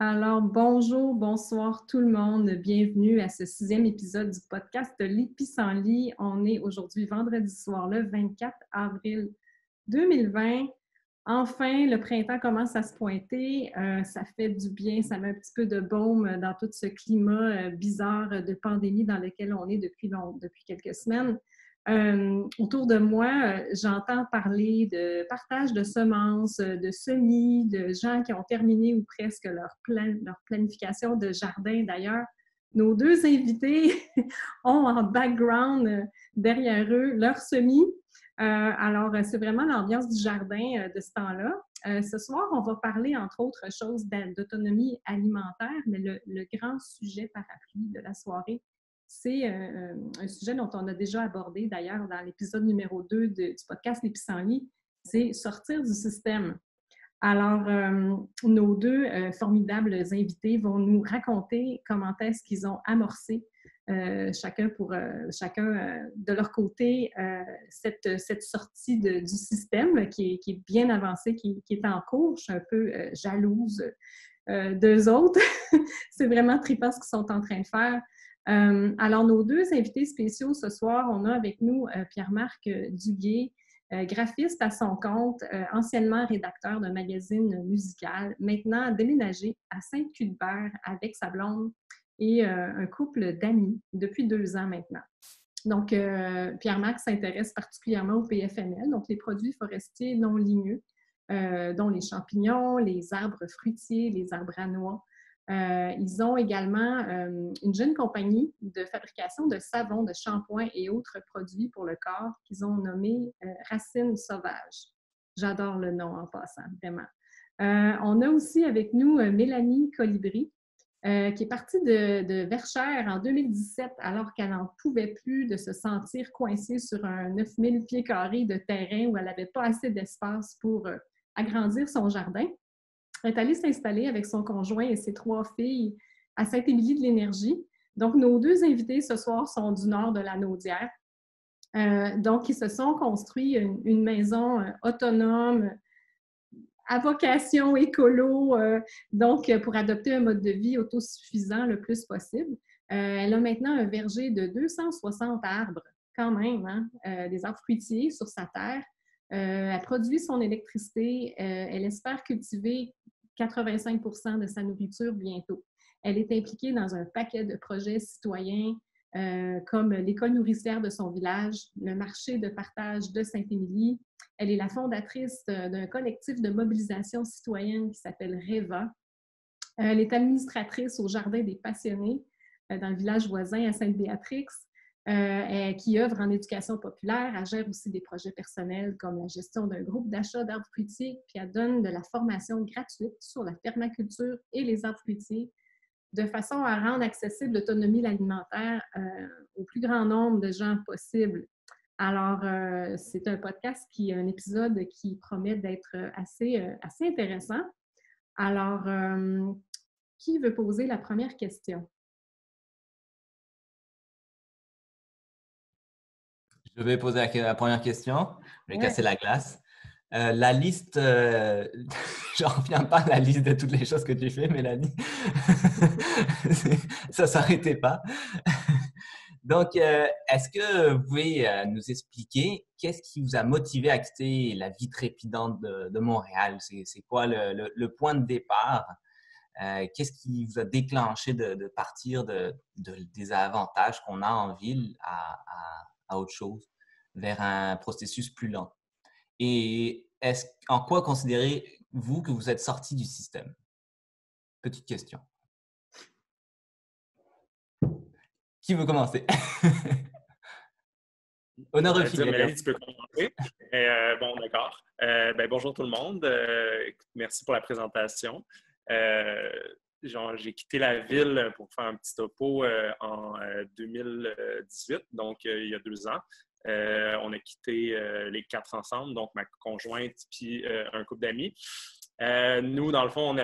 Alors, bonjour, bonsoir tout le monde. Bienvenue à ce 6e épisode du podcast Les Pissenlits. On est aujourd'hui vendredi soir, le 24 avril 2020. Enfin, le printemps commence à se pointer. Ça fait du bien, ça met un petit peu de baume dans tout ce climat bizarre de pandémie dans lequel on est depuis quelques semaines. Autour de moi, j'entends parler de partage de semences, de semis, de gens qui ont terminé ou presque leur planification de jardin. D'ailleurs, nos deux invités ont en background derrière eux leurs semis. Alors, c'est vraiment l'ambiance du jardin de ce temps-là. Ce soir, on va parler, entre autres choses, d'autonomie alimentaire, mais le grand sujet parapluie de la soirée, c'est un sujet dont on a déjà abordé d'ailleurs dans l'épisode numéro 2 du podcast Les Pissenlits, c'est sortir du système. Alors, nos deux formidables invités vont nous raconter comment est-ce qu'ils ont amorcé chacun de leur côté cette sortie du système qui est bien avancée, qui est en cours. Je suis un peu jalouse d'eux autres. C'est vraiment trippant ce qu'ils sont en train de faire. Alors, nos deux invités spéciaux ce soir, on a avec nous Pierre-Marc Duguay, graphiste à son compte, anciennement rédacteur d'un magazine musical, maintenant déménagé à Saint-Cuthbert avec sa blonde et un couple d'amis depuis 2 ans maintenant. Donc, Pierre-Marc s'intéresse particulièrement au PFNL, donc les produits forestiers non ligneux, dont les champignons, les arbres fruitiers, les arbres à noix. Ils ont également une jeune compagnie de fabrication de savon, de shampoing et autres produits pour le corps qu'ils ont nommé Racines Sauvages. J'adore le nom en passant, vraiment. On a aussi avec nous Mélanie Colibri, qui est partie de Verchères en 2017 alors qu'elle n'en pouvait plus de se sentir coincée sur un 9000 pieds carrés de terrain où elle n'avait pas assez d'espace pour agrandir son jardin. Elle est allée s'installer avec son conjoint et ses 3 filles à Saint-Émilie-de-l'Énergie. Donc, nos 2 invités ce soir sont du nord de la Naudière. Donc, ils se sont construits une maison autonome, à vocation écolo, donc pour adopter un mode de vie autosuffisant le plus possible. Elle a maintenant un verger de 260 arbres, quand même, hein, des arbres fruitiers sur sa terre. Elle produit son électricité. Elle espère cultiver 85% de sa nourriture bientôt. Elle est impliquée dans un paquet de projets citoyens comme l'école nourricière de son village, le marché de partage de Saint-Émilie. Elle est la fondatrice d'un collectif de mobilisation citoyenne qui s'appelle REVA. Elle est administratrice au Jardin des Passionnés dans le village voisin à Sainte-Béatrix, qui œuvre en éducation populaire. Elle gère aussi des projets personnels comme la gestion d'un groupe d'achat d'arbres fruitiers, puis elle donne de la formation gratuite sur la permaculture et les arbres fruitiers de façon à rendre accessible l'autonomie alimentaire au plus grand nombre de gens possible. Alors, c'est un épisode qui promet d'être assez intéressant. Alors, qui veut poser la première question? Je vais poser la première question. Je vais casser la glace. La liste, je n'en reviens pas à la liste de toutes les choses que tu fais, Mélanie. Ça ne s'arrêtait pas. Donc, est-ce que vous pouvez nous expliquer qu'est-ce qui vous a motivé à quitter la vie trépidante de Montréal? C'est quoi le point de départ? Qu'est-ce qui vous a déclenché de partir des avantages qu'on a en ville à autre chose, vers un processus plus lent? Et en quoi considérez-vous que vous êtes sorti du système? Petite question. Qui veut commencer? Honneur aux filles. Mélanie, tu peux commencer. Bon, d'accord. Bonjour tout le monde. Merci pour la présentation. J'ai quitté la ville pour faire un petit topo en 2018, donc il y a 2 ans. On a quitté les 4 ensemble, donc ma conjointe puis un couple d'amis. Nous, dans le fond,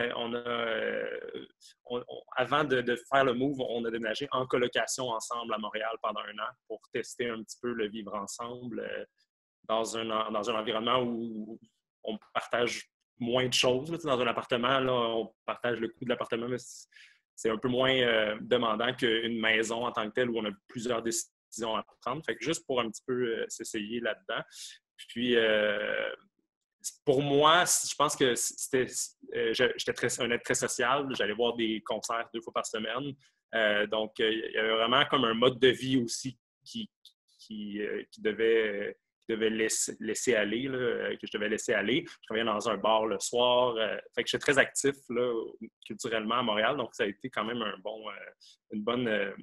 avant de faire le move, on a déménagé en colocation ensemble à Montréal pendant 1 an pour tester un petit peu le vivre ensemble, dans un environnement où on partage moins de choses. Là, dans un appartement, là, on partage le coût de l'appartement, mais c'est un peu moins demandant qu'une maison en tant que telle où on a plusieurs décisions à prendre. Fait que juste pour un petit peu s'essayer là-dedans. Puis, pour moi, je pense que j'étais un être très social. J'allais voir des concerts 2 fois par semaine. Donc, il y avait vraiment comme un mode de vie aussi qui devait laisser aller, là, que je devais laisser aller. Je travaillais dans un bar le soir. Fait que j'étais très actif là, culturellement à Montréal. Donc, ça a été quand même une bonne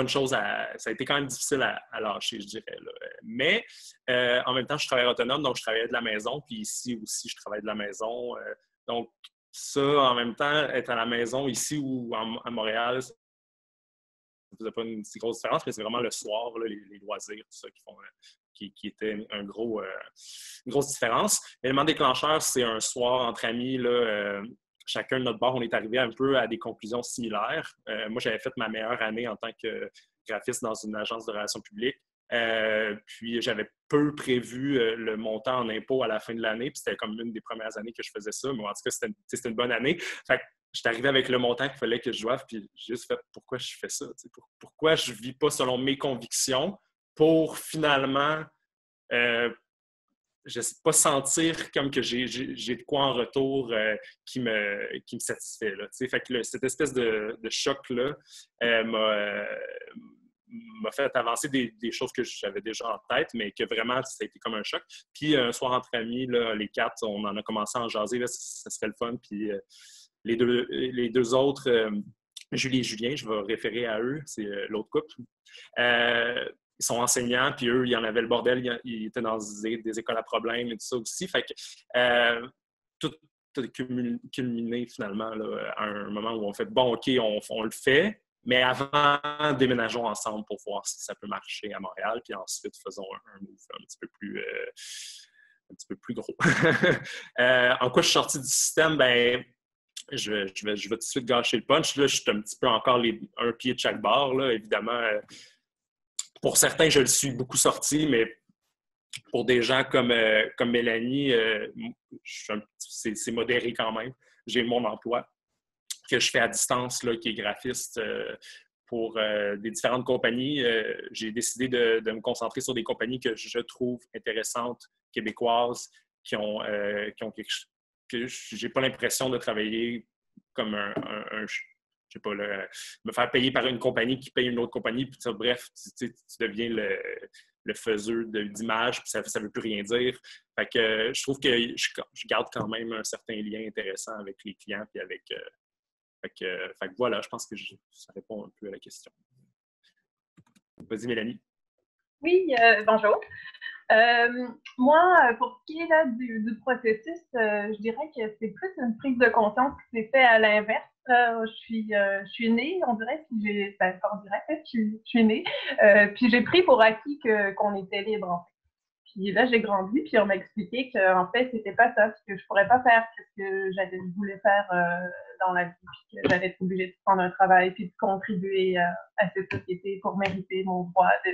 chose. Ça a été quand même difficile à lâcher, je dirais. Là. Mais en même temps, je travaillais autonome, donc je travaillais de la maison. Puis ici aussi, je travaille de la maison. Donc, ça, en même temps, être à la maison ici ou à Montréal, ça ne faisait pas une si grosse différence, mais c'est vraiment le soir, là, les loisirs, tout ça, qui était une grosse différence. L'élément déclencheur, c'est un soir entre amis, là, chacun de notre bord, on est arrivé un peu à des conclusions similaires. Moi, j'avais fait ma meilleure année en tant que graphiste dans une agence de relations publiques. Puis, j'avais peu prévu le montant en impôts à la fin de l'année. Puis, c'était comme une des premières années que je faisais ça. Mais en tout cas, c'était une bonne année. Fait que j'étais arrivé avec le montant qu'il fallait que je doive. Puis, j'ai juste fait pourquoi je fais ça? Pourquoi je ne vis pas selon mes convictions pour finalement je ne sais pas sentir comme que j'ai de quoi en retour qui me satisfait. Là, fait que cette espèce de choc-là m'a fait avancer des choses que j'avais déjà en tête, mais que vraiment, ça a été comme un choc. Puis un soir entre amis, là, les 4, on en a commencé à en jaser, là, ça serait le fun. Puis les deux autres, Julie et Julien, je vais référer à eux, c'est l'autre couple. Ils sont enseignants, puis eux, il y en avait le bordel, ils étaient dans des écoles à problème et tout ça aussi. Fait que tout a culminé finalement là, à un moment où on fait bon, OK, on le fait, mais avant, déménageons ensemble pour voir si ça peut marcher à Montréal, puis ensuite, faisons un move un petit peu plus gros. En quoi je suis sorti du système? Ben, je vais tout de suite gâcher le punch. Là, je suis un petit peu encore un pied de chaque barre, là, évidemment. Pour certains, je le suis beaucoup sorti, mais pour des gens comme Mélanie, c'est modéré quand même. J'ai mon emploi que je fais à distance, là, qui est graphiste pour des différentes compagnies. J'ai décidé de me concentrer sur des compagnies que je trouve intéressantes, québécoises, qui ont quelque chose que j'ai pas l'impression de travailler comme je sais pas, me faire payer par une compagnie qui paye une autre compagnie, puis ça, bref, tu deviens le faiseur d'image, puis ça ne veut plus rien dire. Fait que je trouve que je garde quand même un certain lien intéressant avec les clients, puis avec... fait que voilà, je pense que ça répond un peu à la question. Vas-y, Mélanie. Oui, bonjour. Moi, pour ce qui est là, du processus, je dirais que c'est plus une prise de conscience qui s'est fait à l'inverse. Je suis née, on dirait, puis je suis née, puis j'ai pris pour acquis qu'on était libre, en fait. Puis là, j'ai grandi, puis on m'a expliqué qu'en fait, c'était pas ça, puis que je pourrais pas faire ce que je voulais faire dans la vie, puis que j'allais être obligée de prendre un travail, puis de contribuer à cette société pour mériter mon droit de...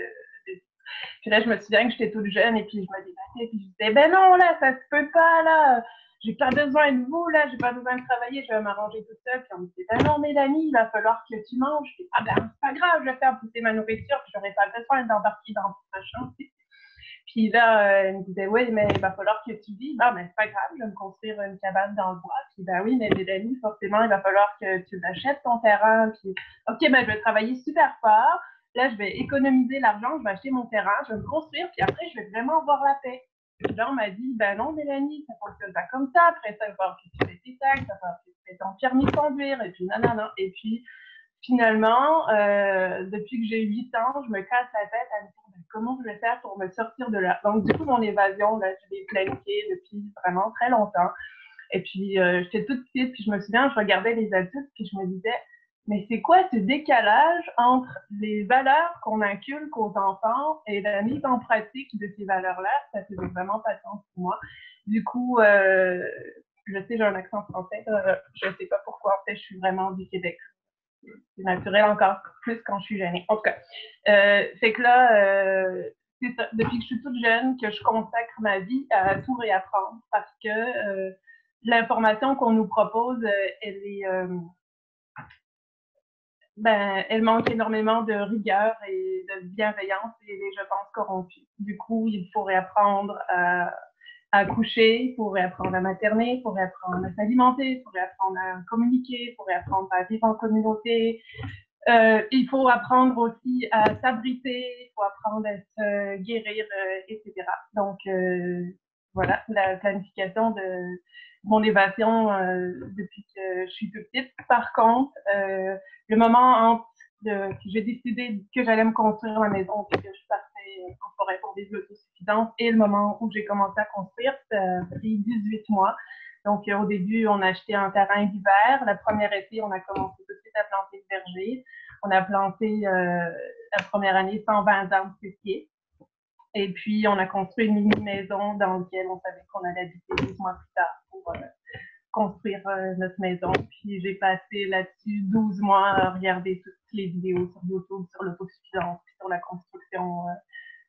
Puis là, je me souviens que j'étais toute jeune, et puis je me débattais, puis je disais, ben non, là, ça se peut pas, là, j'ai pas besoin de vous, là, j'ai pas besoin de travailler, je vais m'arranger toute seule. Puis on me disait, ben non, Mélanie, il va falloir que tu manges. Puis, ah ben, c'est pas grave, je vais faire pousser ma nourriture, puis j'aurais pas besoin d'embarquer dans ce machin. Puis là, elle me disait, oui, mais il va falloir que tu vives. Ah, mais c'est pas grave, je vais me construire une cabane dans le bois. Puis, ben oui, mais Mélanie, forcément, il va falloir que tu l'achètes ton terrain. Puis, OK, ben je vais travailler super fort. Là, je vais économiser l'argent, je vais acheter mon terrain, je vais me construire, puis après, je vais vraiment avoir la paix. Puis là, on m'a dit, ben non, Mélanie, ça fonctionne pas comme ça. Après ça, il va falloir que tu fais tes taxes, ça va falloir que tu fais ton permis de conduire, et puis nanana. Et puis, finalement, depuis que j'ai 8 ans, je me casse la tête à me dire comment je vais faire pour me sortir de là. Donc, du coup, mon évasion, là, je l'ai planifiée depuis vraiment très longtemps. Et puis, j'étais toute petite, puis je me souviens, je regardais les adultes, puis je me disais, mais c'est quoi ce décalage entre les valeurs qu'on inculque aux enfants et la mise en pratique de ces valeurs-là? Ça faisait vraiment pas de sens pour moi. Du coup, je sais, j'ai un accent français, je sais pas pourquoi, en fait, je suis vraiment du Québec. C'est naturel encore plus quand je suis gênée. En tout cas, c'est que là, c'est ça, depuis que je suis toute jeune, que je consacre ma vie à tout réapprendre parce que l'information qu'on nous propose, elle manque énormément de rigueur et de bienveillance et elle est, je pense, corrompue. Du coup, il faut réapprendre à accoucher, il faut réapprendre à materner, il faut réapprendre à s'alimenter, il faut réapprendre à communiquer, il faut réapprendre à vivre en communauté. Il faut apprendre aussi à s'abriter, il faut apprendre à se guérir, etc. Donc, voilà, la planification de mon évasion depuis que je suis toute petite. Par contre, le moment que j'ai décidé que j'allais me construire ma maison et que je partais en forêt pour vivre l'autosuffisance et le moment où j'ai commencé à construire, ça a pris 18 mois. Donc, au début, on a acheté un terrain d'hiver. La première été, on a commencé tout de suite à planter le verger. On a planté la première année 120 arbres fruitiers. Et puis, on a construit une mini-maison dans laquelle on savait qu'on allait habiter 12 mois plus tard pour construire notre maison. Puis, j'ai passé là-dessus 12 mois à regarder toutes les vidéos sur YouTube, sur l'autosuffisance, puis sur la construction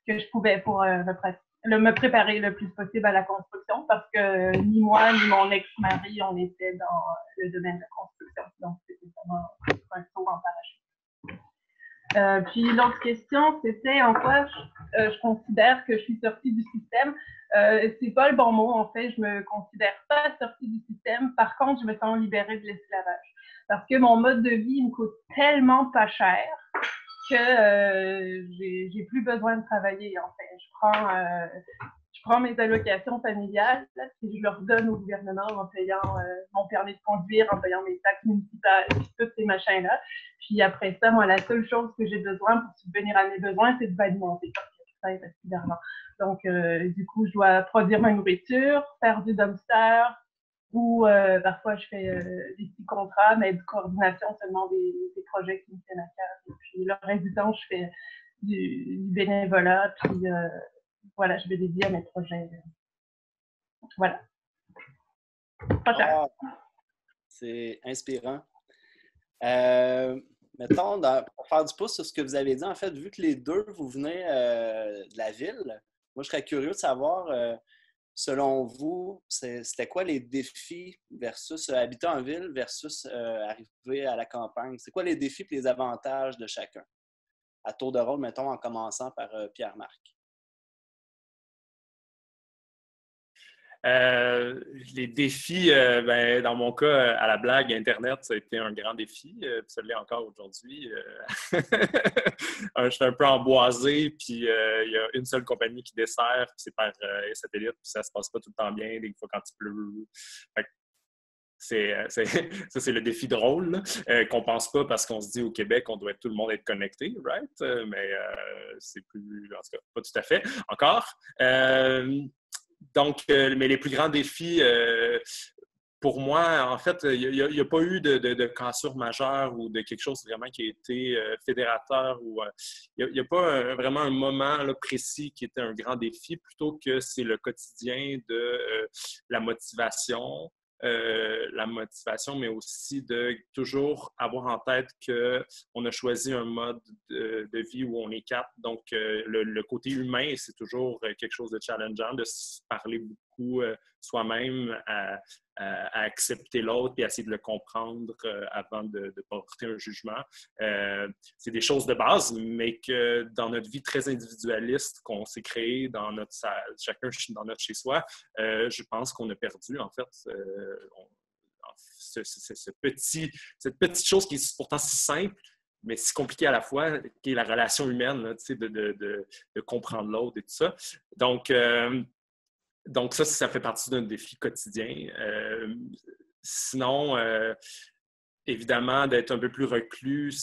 que je pouvais pour me préparer le plus possible à la construction parce que ni moi ni mon ex-mari, on était dans le domaine de la construction. Donc, c'était vraiment un saut en parachute. Puis l'autre question, c'était en quoi je considère que je suis sortie du système. C'est pas le bon mot, en fait. Je me considère pas sortie du système. Par contre, je me sens libérée de l'esclavage. Parce que mon mode de vie me coûte tellement pas cher que j'ai plus besoin de travailler, en fait. Je prends mes allocations familiales là, puis je leur donne au gouvernement en payant mon permis de conduire, en payant mes taxes municipales, puis tous ces machins-là. Puis après ça, moi, la seule chose que j'ai besoin pour subvenir à mes besoins, c'est de m'alimenter parce que ça est assez d'argent. Donc, du coup, je dois produire ma nourriture, faire du dumpster, ou parfois je fais des petits contrats, mais de coordination seulement des projets qui me tiennent à cœur. Et puis le reste du temps, je fais du bénévolat, puis voilà, je vais dédier à mes projets. Voilà. Pas cher. C'est inspirant. Mettons, pour faire du pouce sur ce que vous avez dit, en fait, vu que les deux, vous venez de la ville, moi, je serais curieux de savoir, selon vous, c'était quoi les défis versus habiter en ville versus arriver à la campagne? C'est quoi les défis et les avantages de chacun? À tour de rôle, mettons, en commençant par Pierre-Marc. Les défis, dans mon cas, à la blague, Internet, ça a été un grand défi. Ça l'est encore aujourd'hui. Je suis un peu emboisé, puis il y a une seule compagnie qui dessert, puis c'est par satellite, puis ça se passe pas tout le temps bien, des fois quand il pleut. Ça, c'est le défi drôle, qu'on pense pas parce qu'on se dit au Québec, on doit tout le monde être connecté, right? Mais c'est plus, en tout cas, pas tout à fait encore. Donc, mais les plus grands défis, pour moi, en fait, il n'y a pas eu de cassure majeure ou de quelque chose vraiment qui a été fédérateur. Il n'y a pas vraiment un moment là, précis qui était un grand défi, plutôt que c'est le quotidien de la motivation, mais aussi de toujours avoir en tête qu'on a choisi un mode de vie où on est quatre. Donc, le côté humain, c'est toujours quelque chose de challengeant, de se parler beaucoup soi-même, à accepter l'autre et essayer de le comprendre avant de porter un jugement. C'est des choses de base, mais que dans notre vie très individualiste qu'on s'est créée dans notre chacun dans notre chez-soi, je pense qu'on a perdu, en fait, cette petite chose qui est pourtant si simple, mais si compliquée à la fois, qui est la relation humaine, là, de comprendre l'autre et tout ça. Donc ça fait partie d'un défi quotidien. Sinon, évidemment, d'être un peu plus reclus,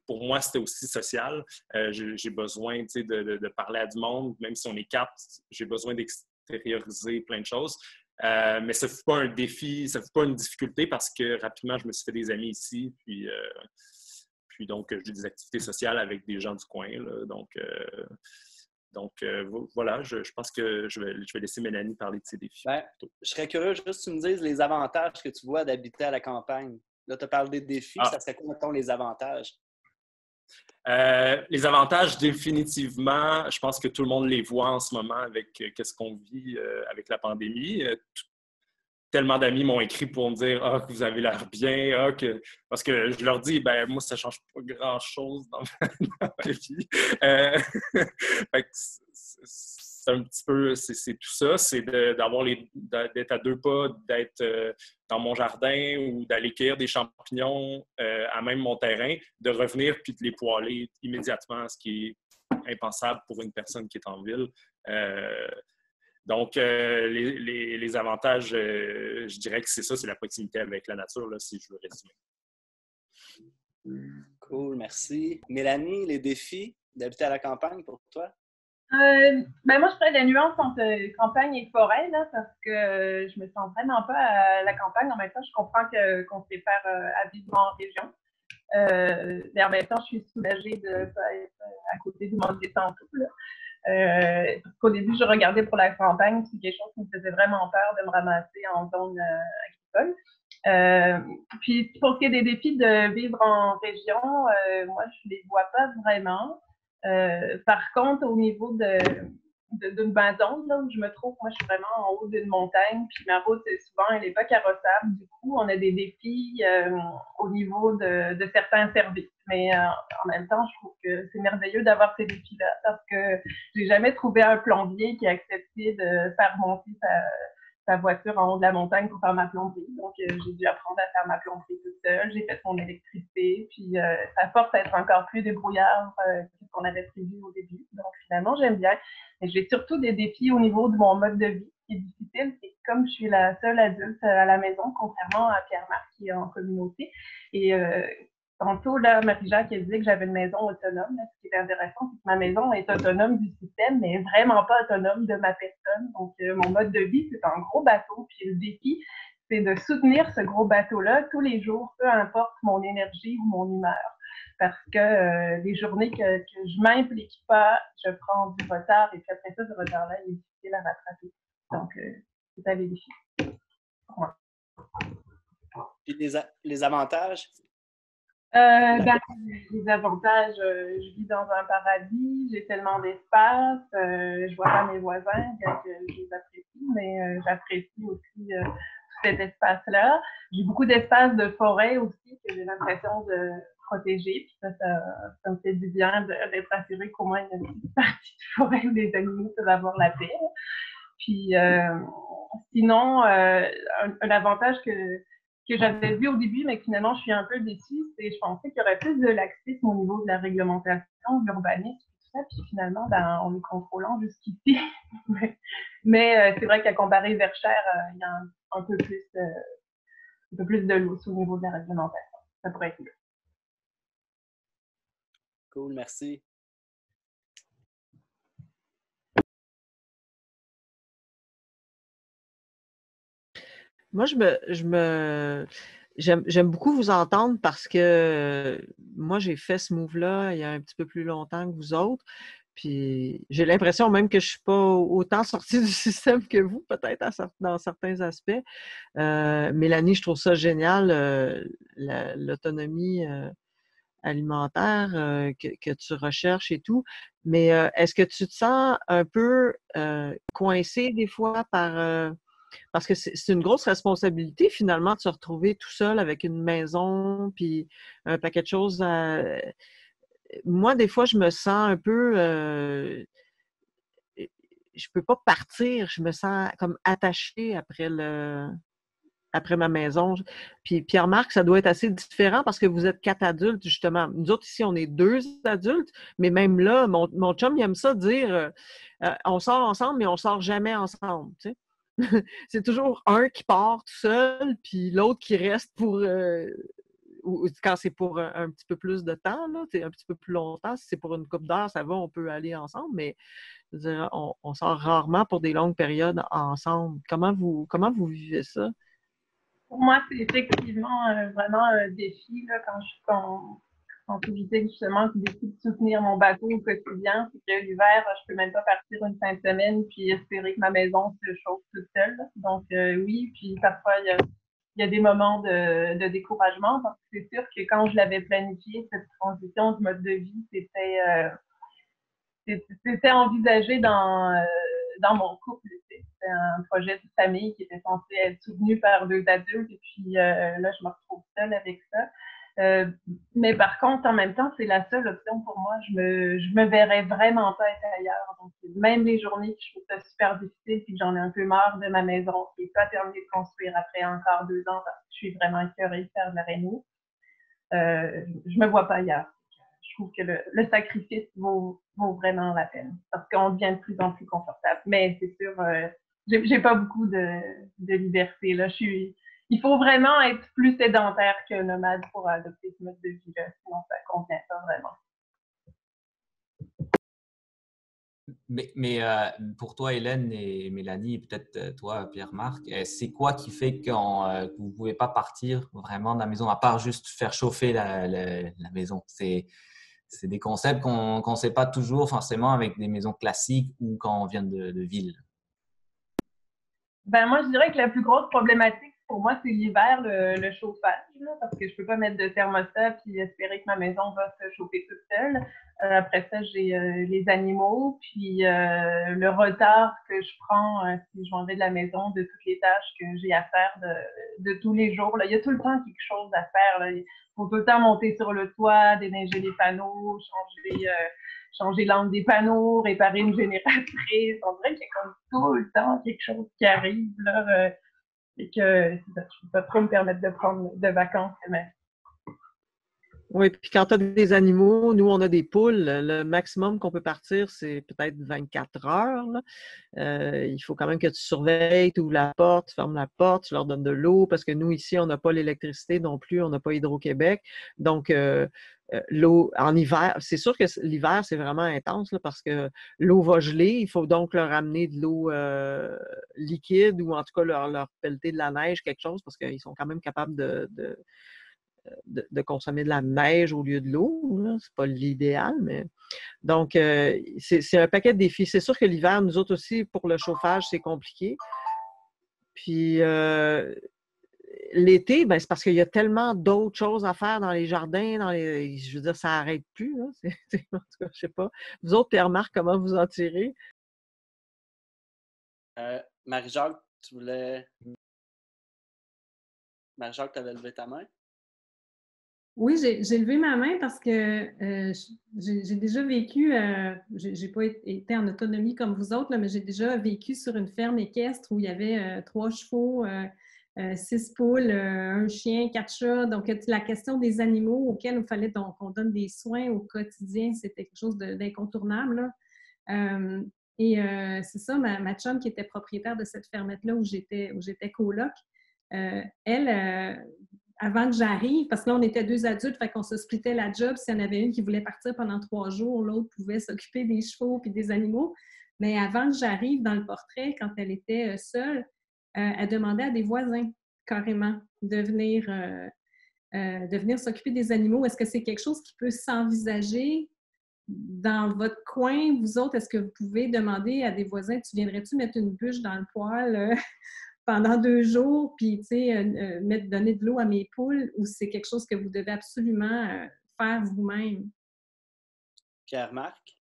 pour moi, c'était aussi social. J'ai besoin de parler à du monde, même si on est quatre, j'ai besoin d'extérioriser plein de choses. Mais ça ne fut pas un défi, ça ne fut pas une difficulté parce que rapidement, je me suis fait des amis ici. Puis donc, j'ai des activités sociales avec des gens du coin. Là, donc, voilà, je pense que je vais laisser Mélanie parler de ses défis. Je serais curieux juste que tu me dises les avantages que tu vois d'habiter à la campagne. Là, tu as parlé des défis, ça serait quoi, mettons, les avantages? Les avantages, définitivement, je pense que tout le monde les voit en ce moment avec qu'est-ce qu'on vit avec la pandémie. Tellement d'amis m'ont écrit pour me dire que vous avez l'air bien, parce que je leur dis, ben moi, ça ne change pas grand-chose dans ma vie. Fait que c'est un petit peu, c'est tout ça, c'est d'être à 2 pas, d'être dans mon jardin ou d'aller cueillir des champignons à même mon terrain, de revenir puis de les poêler immédiatement, ce qui est impensable pour une personne qui est en ville. Donc, les avantages, je dirais que c'est ça, c'est la proximité avec la nature, là, si je veux résumer. Cool, merci. Mélanie, les défis d'habiter à la campagne pour toi? Moi, je ferais la nuance entre campagne et forêt, là, parce que je me sens vraiment pas à la campagne. En même temps, je comprends qu'on se prépare à vivre en région. Mais en même temps, je suis soulagée de ne pas être à côté du monde des tantôt. Parce qu'au début, je regardais pour la campagne, c'est quelque chose qui me faisait vraiment peur de me ramasser en zone agricole. Puis, pour ce qui est des défis de vivre en région, moi, je les vois pas vraiment. Par contre, au niveau d'une maison, là où je me trouve, moi, je suis vraiment en haut d'une montagne, puis ma route, souvent, elle n'est pas carrossable. Du coup, on a des défis au niveau de certains services. Mais en même temps, je trouve que c'est merveilleux d'avoir ces défis-là parce que j'ai jamais trouvé un plombier qui a accepté de faire monter sa voiture en haut de la montagne pour faire ma plomberie. Donc, j'ai dû apprendre à faire ma plomberie toute seule. J'ai fait mon électricité. Puis, ça force à être encore plus débrouillard que ce qu'on avait prévu au début. Donc, finalement, j'aime bien. Mais j'ai surtout des défis au niveau de mon mode de vie. Ce qui est difficile, c'est que comme je suis la seule adulte à la maison, contrairement à Pierre-Marc qui est en communauté. Et tantôt, là, Marie-Jacques a dit que j'avais une maison autonome. Là, ce qui est intéressant, c'est que ma maison est autonome du système, mais vraiment pas autonome de ma personne. Donc, mon mode de vie, c'est un gros bateau. Puis le défi, c'est de soutenir ce gros bateau-là tous les jours, peu importe mon énergie ou mon humeur. Parce que les journées que je m'implique pas, je prends du retard. Et puis après ça, ce retard-là, il est difficile à rattraper. Donc, c'est ça les défis. Ouais. Puis les avantages? Les avantages, je vis dans un paradis, j'ai tellement d'espace, je vois pas mes voisins, bien que je les apprécie, mais j'apprécie aussi tout cet espace-là. J'ai beaucoup d'espace de forêt aussi que j'ai l'impression de protéger, puis ça me fait du bien d'être assurée qu'au moins il y a une petite partie de forêt où les animaux peuvent avoir la paix. Puis sinon, un avantage que j'avais vu au début, mais que finalement, je suis un peu déçue, c'est que je pensais qu'il y aurait plus de laxisme au niveau de la réglementation, de l'urbanisme, tout ça, puis finalement, on est contrôlant jusqu'ici. mais c'est vrai qu'à comparer Verchères, il y a un peu plus de lousse au niveau de la réglementation. Ça pourrait être mieux. Cool, merci. Moi, j'aime beaucoup vous entendre parce que moi, j'ai fait ce move-là il y a un petit peu plus longtemps que vous autres. Puis j'ai l'impression même que je ne suis pas autant sortie du système que vous, peut-être dans certains aspects. Mélanie, je trouve ça génial, l'autonomie alimentaire que tu recherches et tout. Mais est-ce que tu te sens un peu coincé des fois parce que c'est une grosse responsabilité, finalement, de se retrouver tout seul avec une maison, puis un paquet de choses. Moi, des fois, je me sens un peu... je peux pas partir. Je me sens comme attachée après ma maison. Puis Pierre-Marc, ça doit être assez différent parce que vous êtes 4 adultes, justement. Nous autres, ici, on est 2 adultes, mais même là, mon chum, il aime ça dire on sort ensemble, mais on sort jamais ensemble, tu sais. C'est toujours un qui part tout seul, puis l'autre qui reste pour... ou quand c'est pour un petit peu plus de temps, là, un petit peu plus longtemps, si c'est pour une couple d'heures, ça va, on peut aller ensemble, mais je veux dire, on sort rarement pour des longues périodes ensemble. Comment vous vivez ça? Pour moi, c'est effectivement vraiment un défi là, quand je disais justement que décide de soutenir mon bateau au quotidien, c'est que l'hiver, je peux même pas partir une fin de semaine puis espérer que ma maison se chauffe toute seule. Donc oui, puis parfois il y a il y a des moments de découragement parce que c'est sûr que quand je l'avais planifié, cette transition du mode de vie, c'était envisagé dans mon couple. C'était un projet de famille qui était censé être soutenu par 2 adultes et puis là, je me retrouve seule avec ça. Mais par contre, en même temps, c'est la seule option pour moi. Je me verrais vraiment pas être ailleurs. Donc, même les journées que je trouve ça super difficile puis que j'en ai un peu marre de ma maison qui n'est pas terminée de construire après encore 2 ans parce que je suis vraiment écœurée de faire de la réno, je me vois pas ailleurs. Je trouve que le sacrifice vaut vraiment la peine parce qu'on devient de plus en plus confortable. Mais c'est sûr, j'ai pas beaucoup de liberté. Là. Il faut vraiment être plus sédentaire que nomade pour adopter ce mode de vie-là, sinon ça ne convient pas vraiment. Mais pour toi, Hélène et Mélanie, et peut-être toi, Pierre-Marc, c'est quoi qui fait que vous ne pouvez pas partir vraiment de la maison, à part juste faire chauffer la maison? C'est des concepts qu'on ne sait pas toujours forcément avec des maisons classiques ou quand on vient de ville. Ben moi, je dirais que la plus grosse problématique pour moi, c'est l'hiver, le chauffage, là, parce que je ne peux pas mettre de thermostat puis espérer que ma maison va se chauffer toute seule. Après ça, j'ai les animaux, puis le retard que je prends si je m'en vais de la maison, de toutes les tâches que j'ai à faire de tous les jours. Là. Il y a tout le temps quelque chose à faire. Là. Il faut tout le temps monter sur le toit, déneiger les panneaux, changer l'angle des panneaux, réparer une génératrice. On dirait qu'il y a comme tout le temps quelque chose qui arrive là, et que je ne peux pas trop me permettre de prendre de vacances. Mais... Oui, puis quand tu as des animaux, nous, on a des poules. Le maximum qu'on peut partir, c'est peut-être 24 heures. Là. Il faut quand même que tu surveilles, tu ouvres la porte, tu fermes la porte, tu leur donnes de l'eau, parce que nous, ici, on n'a pas l'électricité non plus, on n'a pas Hydro-Québec. Donc, l'eau en hiver, c'est sûr que l'hiver, c'est vraiment intense là, parce que l'eau va geler. Il faut donc leur amener de l'eau liquide ou en tout cas leur pelleter de la neige, quelque chose, parce qu'ils sont quand même capables de consommer de la neige au lieu de l'eau. C'est pas l'idéal, mais... Donc, c'est un paquet de défis. C'est sûr que l'hiver, nous autres aussi, pour le chauffage, c'est compliqué. Puis, l'été, ben, c'est parce qu'il y a tellement d'autres choses à faire dans les jardins, je veux dire, ça n'arrête plus. Hein. En tout cas, je sais pas. Vous autres, Pierre-Marc, comment vous en tirez? Marie-Jacques, Marie-Jacques, tu avais levé ta main? Oui, j'ai levé ma main parce que j'ai déjà vécu, j'ai pas été en autonomie comme vous autres, là, mais j'ai déjà vécu sur une ferme équestre où il y avait 3 chevaux, 6 poules, un chien, 4 chats. Donc, la question des animaux auxquels il fallait qu'on donne des soins au quotidien, c'était quelque chose d'incontournable. C'est ça, ma chum qui était propriétaire de cette fermette-là où j'étais coloc, elle, avant que j'arrive, parce que là, on était 2 adultes, fait qu'on se splittait la job. S'il y en avait une qui voulait partir pendant 3 jours, l'autre pouvait s'occuper des chevaux et des animaux. Mais avant que j'arrive dans le portrait, quand elle était seule, elle demandait à des voisins, carrément, de venir s'occuper des animaux. Est-ce que c'est quelque chose qui peut s'envisager dans votre coin? Vous autres, est-ce que vous pouvez demander à des voisins, tu viendrais-tu mettre une bûche dans le poêle pendant 2 jours, puis, tu sais, donner de l'eau à mes poules, ou c'est quelque chose que vous devez absolument faire vous-même? Pierre-Marc?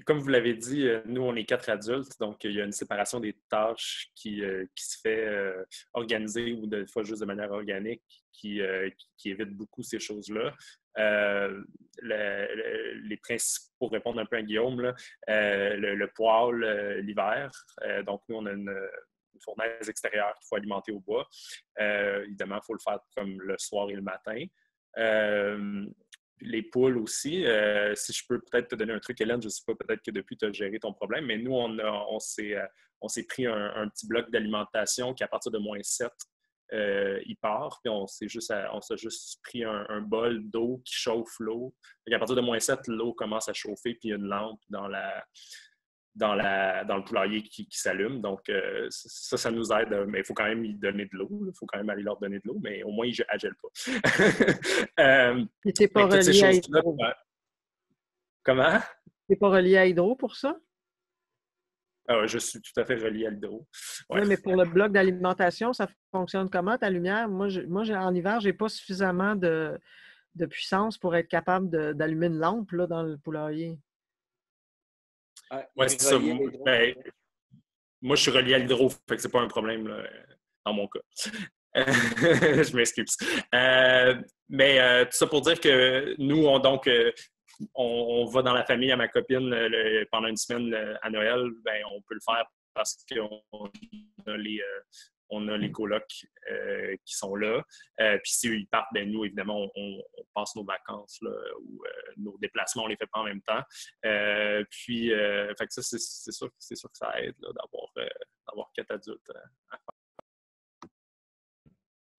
Comme vous l'avez dit, nous, on est 4 adultes, donc il y a une séparation des tâches qui se fait organiser ou des fois juste de manière organique qui évite beaucoup ces choses-là. Les principaux, pour répondre un peu à Guillaume, là, le poêle l'hiver. Donc, nous, on a une fournaise extérieure qu'il faut alimenter au bois. Évidemment, il faut le faire comme le soir et le matin. Les poules aussi. Si je peux peut-être te donner un truc, Hélène, je ne sais pas, peut-être que depuis tu as géré ton problème, mais nous, on s'est pris un petit bloc d'alimentation qui, à partir de -7, il part, puis on s'est juste pris un bol d'eau qui chauffe l'eau. À partir de -7, l'eau commence à chauffer, puis il y a une lampe dans le poulailler qui s'allume. Donc, ça nous aide. Mais il faut quand même y donner de l'eau. Il faut quand même aller leur donner de l'eau, mais au moins, ils ne gèlent pas. Et t'es pas relié à Hydro? Comment? T'es pas relié à Hydro pour ça? Je suis tout à fait relié à l'hydro. Oui, mais pour le bloc d'alimentation, ça fonctionne comment, ta lumière? Moi, en hiver, je n'ai pas suffisamment de puissance pour être capable d'allumer une lampe là, dans le poulailler. Ouais, c'est ça. Moi, je suis relié à l'hydro, fait que c'est pas un problème là, dans mon cas. Je m'excuse. Mais tout ça pour dire que nous, on va dans la famille à ma copine pendant une semaine à Noël. Ben, on peut le faire parce on a les colocs qui sont là. Puis s'ils partent, ben nous, évidemment, on passe nos vacances là, ou nos déplacements, on les fait pas en même temps. Fait que ça, c'est sûr que ça aide là, d'avoir 4 adultes à faire.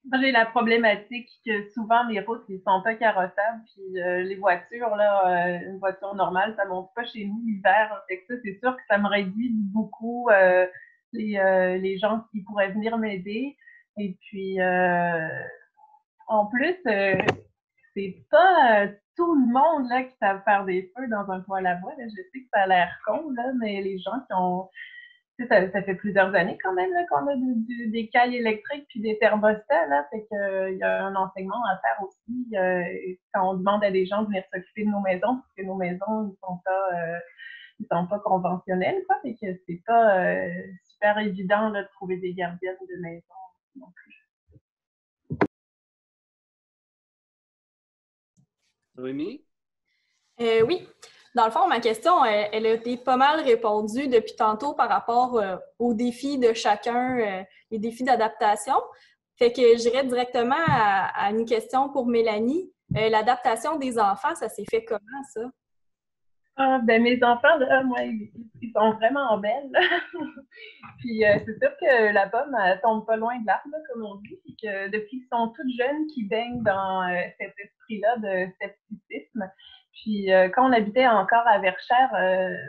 Moi, j'ai la problématique que souvent les routes ne sont pas carrossables, puis les voitures, là, une voiture normale, ça ne monte pas chez nous l'hiver. Fait que ça, c'est sûr que ça me réduit beaucoup les gens qui pourraient venir m'aider. Et puis, en plus, c'est pas tout le monde là, qui savent faire des feux dans un poêle à bois. Là. Je sais que ça a l'air con, là, mais les gens qui ont... Ça fait plusieurs années quand même là, qu'on a des cailles électriques puis des thermostats. Là, fait qu'il y a un enseignement à faire aussi quand on demande à des gens de venir s'occuper de nos maisons, parce que nos maisons ne sont pas conventionnelles. Quoi, fait que c'est pas super évident là, de trouver des gardiennes de maison non plus. Noémie? Oui. Dans le fond, ma question, elle a été pas mal répondue depuis tantôt par rapport aux défis de chacun, les défis d'adaptation. Fait que j'irais directement à une question pour Mélanie. L'adaptation des enfants, ça s'est fait comment, ça? Ben, mes enfants, là, moi, ils sont vraiment belles. Puis c'est sûr que la pomme, elle tombe pas loin de l'arbre, comme on dit. Puis que depuis qu'ils sont toutes jeunes, qu'ils baignent dans cet esprit-là de scepticisme. Puis quand on habitait encore à Verchères,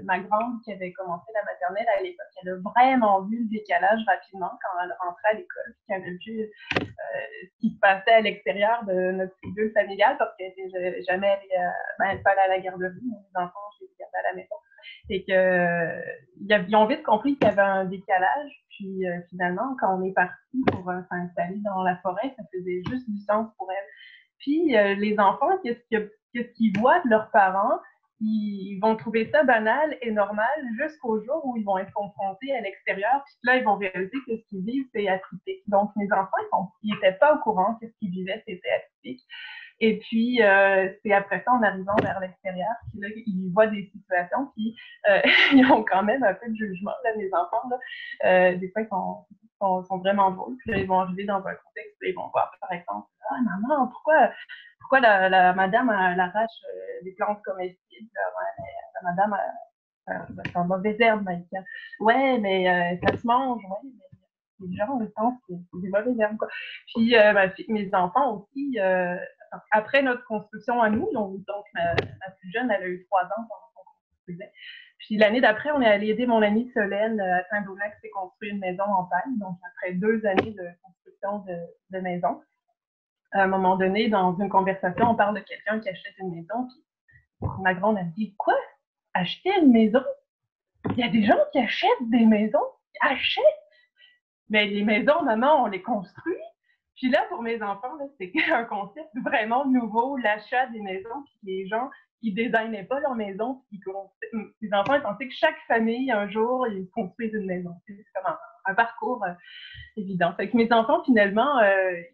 ma grande qui avait commencé la maternelle à l'époque, elle a vraiment vu le décalage rapidement quand elle rentrait à l'école, puis qu'elle a vu ce qui se passait à l'extérieur de notre bulle familiale, parce qu'elle n'était jamais allée, elle pas allée à la garderie, mais les enfants, je les gardais à la maison. Et ils ont vite compris qu'il y avait un décalage. Puis finalement, quand on est parti pour s'installer dans la forêt, ça faisait juste du sens pour elles. Puis les enfants, qu'est-ce qu'ils voient de leurs parents? Ils vont trouver ça banal et normal jusqu'au jour où ils vont être confrontés à l'extérieur. Puis là, ils vont réaliser que ce qu'ils vivent, c'est atypique. Donc, mes enfants, ils n'étaient pas au courant que ce qu'ils vivaient, c'était atypique. Et puis, c'est après ça, en arrivant vers l'extérieur, puis là, ils voient des situations, puis ils ont quand même un peu de jugement, là, mes enfants. Là. Des fois, ils sont vraiment drôles. Puis là, ils vont arriver dans un contexte où ils vont voir, par exemple, « Ah, maman, pourquoi la madame elle arrache des plantes comestibles? La madame, c'est un mauvais herbe, Maïka. Ouais, mais ça se mange, ouais, mais les gens, je pense que c'est des mauvais herbes, quoi. » Puis, mes enfants aussi, après notre construction à nous, donc ma plus jeune, elle a eu 3 ans pendant qu'on construisait. Puis l'année d'après, on est allé aider mon amie Solène à Saint-Donat qui s'est construit une maison en paille. Donc, après 2 années de construction de maison, à un moment donné, dans une conversation, on parle de quelqu'un qui achète une maison. Puis ma grande a dit « Quoi? Acheter une maison? Il y a des gens qui achètent des maisons? Achètent? Mais les maisons, maman, on les construit. » Puis là, pour mes enfants, c'est un concept vraiment nouveau, l'achat des maisons, puis les gens qui ne designaient pas leur maison, puis les enfants ils pensaient que chaque famille, un jour, ils construisent une maison. C'est comme un parcours évident. Fait que mes enfants, finalement, ils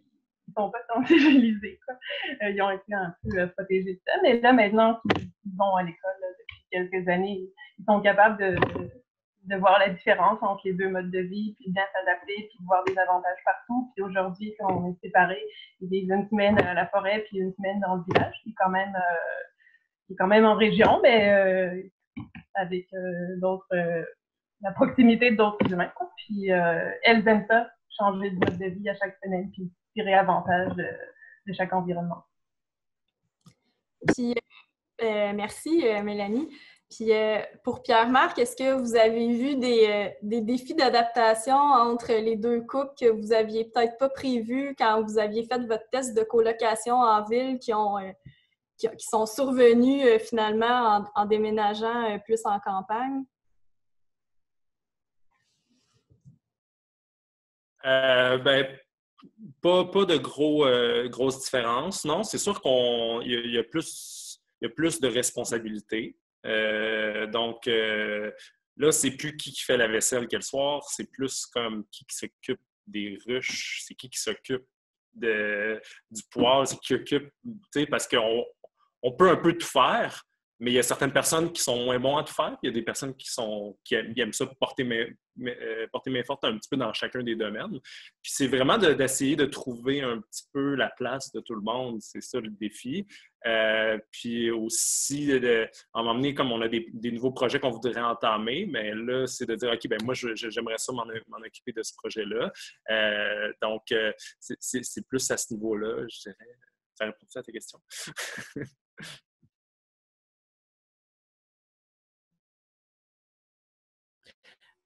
ne sont pas sensibilisés, quoi. Ils ont été un peu protégés de ça, mais là, maintenant qu'ils vont à l'école depuis quelques années, ils sont capables de voir la différence entre les 2 modes de vie, puis bien s'adapter, puis voir des avantages partout. Puis aujourd'hui, quand on est séparés, ils vivent une semaine à la forêt, puis une semaine dans le village, qui est quand même en région, mais avec la proximité d'autres humains, quoi. Puis elles aiment ça, changer de mode de vie à chaque semaine, puis tirer avantage de chaque environnement. Puis, merci, Mélanie. Puis pour Pierre-Marc, est-ce que vous avez vu des défis d'adaptation entre les 2 couples que vous aviez peut-être pas prévus quand vous aviez fait votre test de colocation en ville qui sont survenus finalement en déménageant plus en campagne? Ben, pas de grosses différences, non. C'est sûr qu'il y a plus de responsabilités. Donc, là, c'est plus qui fait la vaisselle quel soir, c'est plus comme qui s'occupe des ruches, c'est qui s'occupe du poêle, c'est qui s'occupe, tu sais, parce qu'on peut un peu tout faire, mais il y a certaines personnes qui sont moins bons à tout faire, puis il y a des personnes qui aiment ça porter main forte un petit peu dans chacun des domaines. Puis c'est vraiment d'essayer de trouver un petit peu la place de tout le monde, c'est ça le défi. Puis aussi, en m'emmener, comme on a des nouveaux projets qu'on voudrait entamer, mais là, c'est de dire, OK, ben moi, j'aimerais ça m'en occuper de ce projet-là. Donc, c'est plus à ce niveau-là, je dirais. Ça répond à ta question.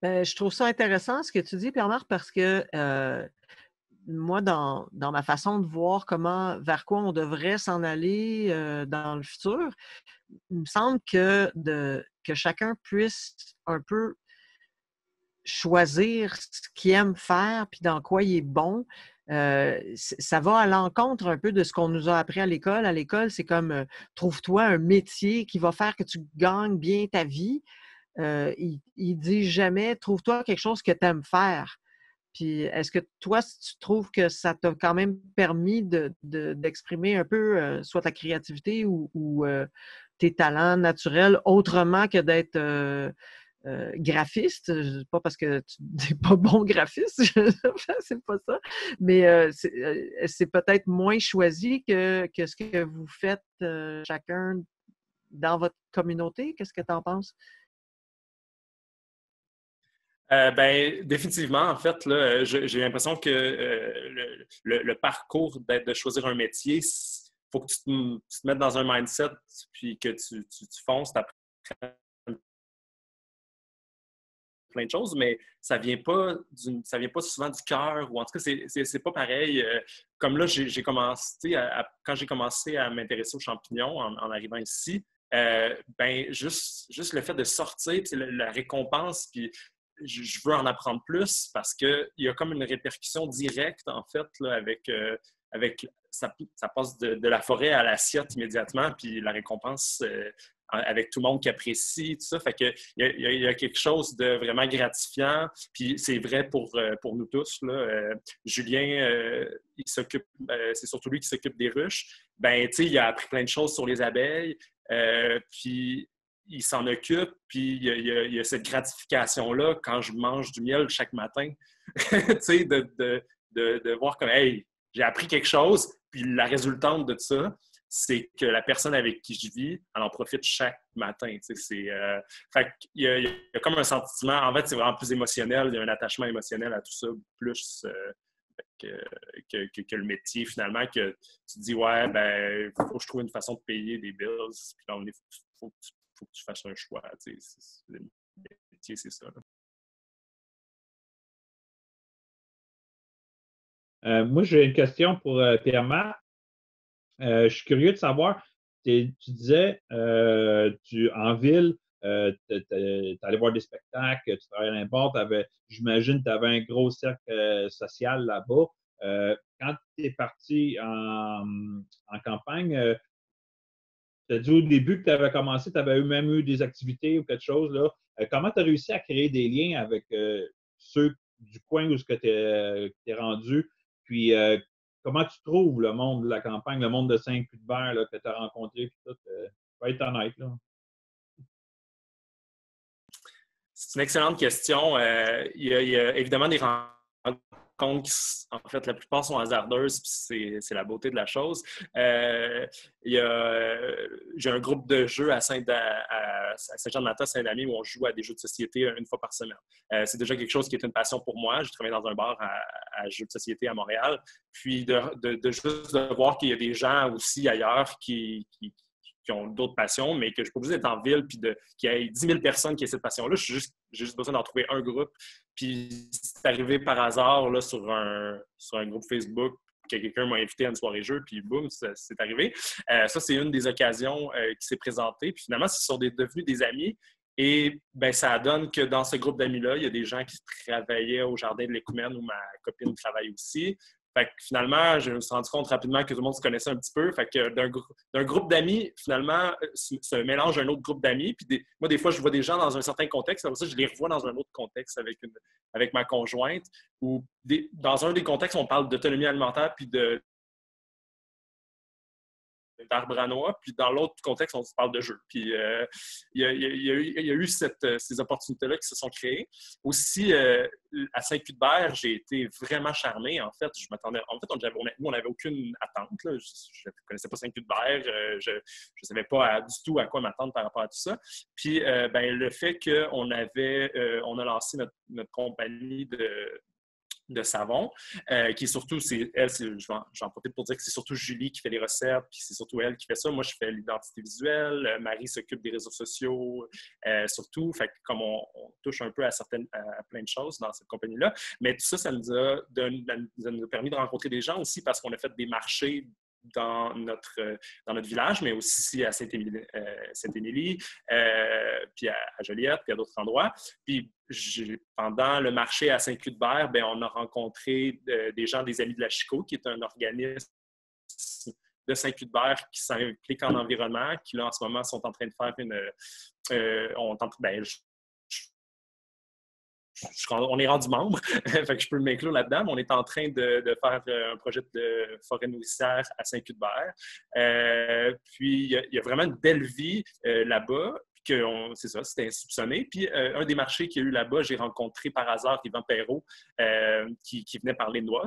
Je trouve ça intéressant ce que tu dis, Pierre-Marc, parce que moi, dans ma façon de voir vers quoi on devrait s'en aller dans le futur, il me semble que chacun puisse un peu choisir ce qu'il aime faire puis dans quoi il est bon. Ça va à l'encontre un peu de ce qu'on nous a appris à l'école. À l'école, c'est comme trouve-toi un métier qui va faire que tu gagnes bien ta vie. Il dit jamais trouve-toi quelque chose que tu aimes faire. Puis est-ce que toi, tu trouves que ça t'a quand même permis d'exprimer un peu soit ta créativité ou tes talents naturels autrement que d'être graphiste? Pas parce que tu n'es pas bon graphiste, c'est pas ça, mais c'est peut-être moins choisi que ce que vous faites chacun dans votre communauté. Qu'est-ce que tu en penses? Ben, définitivement, en fait, là, j'ai l'impression que le parcours de choisir un métier, il faut que tu te mettes dans un mindset puis que tu fonces, tu apprennes plein de choses, mais ça vient pas souvent du cœur, ou en tout cas, c'est pas pareil. Comme là, j'ai commencé, quand j'ai commencé à m'intéresser aux champignons en arrivant ici, ben, juste le fait de sortir, la récompense, puis je veux en apprendre plus parce qu'il y a comme une répercussion directe, en fait, là, avec ça passe de la forêt à l'assiette immédiatement, puis la récompense avec tout le monde qui apprécie, tout ça. Fait que il y a quelque chose de vraiment gratifiant, puis c'est vrai pour nous tous, là. Julien, il s'occupe, c'est surtout lui qui s'occupe des ruches. Ben, tu sais, il a appris plein de choses sur les abeilles, puis il s'en occupe, puis il y a cette gratification-là quand je mange du miel chaque matin. Tu sais, de voir comme, hey, j'ai appris quelque chose, puis la résultante de ça, c'est que la personne avec qui je vis, elle en profite chaque matin. Tu sais, fait qu'il y a comme un sentiment, en fait, c'est vraiment plus émotionnel, il y a un attachement émotionnel à tout ça, plus que le métier, finalement, que tu te dis, ouais, ben, il faut que je trouve une façon de payer des bills, puis là, il faut que tu fasses un choix. Tu sais, le métier, c'est ça. Moi, j'ai une question pour Pierre-Marc. Je suis curieux de savoir, tu disais, en ville, tu allais voir des spectacles, tu travaillais à n'importe, j'imagine que tu avais un gros cercle social là-bas. Quand tu es parti en campagne, tu as dit au début que tu avais commencé, tu avais même eu des activités ou quelque chose, là. Comment tu as réussi à créer des liens avec ceux du coin où tu es rendu? Puis, comment tu trouves le monde de la campagne, le monde de Saint-Cuthbert que tu as rencontré? Puis tout, faut être honnête, là. C'est une excellente question. Il y a évidemment des rencontres en fait, la plupart sont hasardeuses, puis c'est la beauté de la chose. J'ai un groupe de jeux à Saint-Jean-de-Matas, Saint-Denis, où on joue à des jeux de société une fois par semaine. C'est déjà quelque chose qui est une passion pour moi. Je travaille dans un bar à jeux de société à Montréal. Puis de juste de voir qu'il y a des gens aussi ailleurs qui ont d'autres passions, mais que je ne suis pas obligé d'être en ville puis qu'il y ait 10 000 personnes qui aient cette passion-là. J'ai juste besoin d'en trouver un groupe. Puis c'est arrivé par hasard là, sur un groupe Facebook que quelqu'un m'a invité à une soirée jeu, puis boum, c'est arrivé. Ça, c'est une des occasions qui s'est présentée. Puis finalement, ce sont devenus des amis. Et ben, ça donne que dans ce groupe d'amis-là, il y a des gens qui travaillaient au Jardin de l'Écoumène où ma copine travaille aussi. Fait que finalement, je me suis rendu compte rapidement que tout le monde se connaissait un petit peu. Fait que d'un groupe d'amis, finalement, se mélange un autre groupe d'amis. Puis moi, des fois, je vois des gens dans un certain contexte. Après ça, je les revois dans un autre contexte avec ma conjointe. Ou dans un des contextes, on parle d'autonomie alimentaire puis d'arbre à noix, puis dans l'autre contexte, on se parle de jeu. Puis il y a eu ces opportunités-là qui se sont créées. Aussi, à Saint-Cuthbert, j'ai été vraiment charmé. En fait, nous, on n'avait aucune attente. Là. Je ne connaissais pas Saint-Cuthbert. Je ne savais pas du tout à quoi m'attendre par rapport à tout ça. Puis, le fait qu'on on a lancé notre compagnie de savon, qui est surtout, j'en profite pour dire que c'est surtout Julie qui fait les recettes, puis c'est surtout elle qui fait ça. Moi, je fais l'identité visuelle, Marie s'occupe des réseaux sociaux, surtout. Fait que comme on touche un peu à plein de choses dans cette compagnie-là, mais tout ça, ça nous a permis de rencontrer des gens aussi parce qu'on a fait des marchés dans notre village, mais aussi à Saint-Émilie, puis à Joliette, puis à d'autres endroits. Puis pendant le marché à Saint-Cuthbert, on a rencontré des gens, des Amis de la Chicot, qui est un organisme de Saint-Cuthbert qui s'implique en environnement, qui là, en ce moment, sont en train de faire on est rendu membre, fait que je peux m'inclure là-dedans, mais on est en train de faire un projet de forêt nourricière à Saint-Cuthbert. Puis, il y a vraiment une belle vie là-bas. C'est ça, c'était insoupçonné. Puis, un des marchés qu'il y a eu là-bas, j'ai rencontré par hasard Yvan Perrault qui venait parler de noix.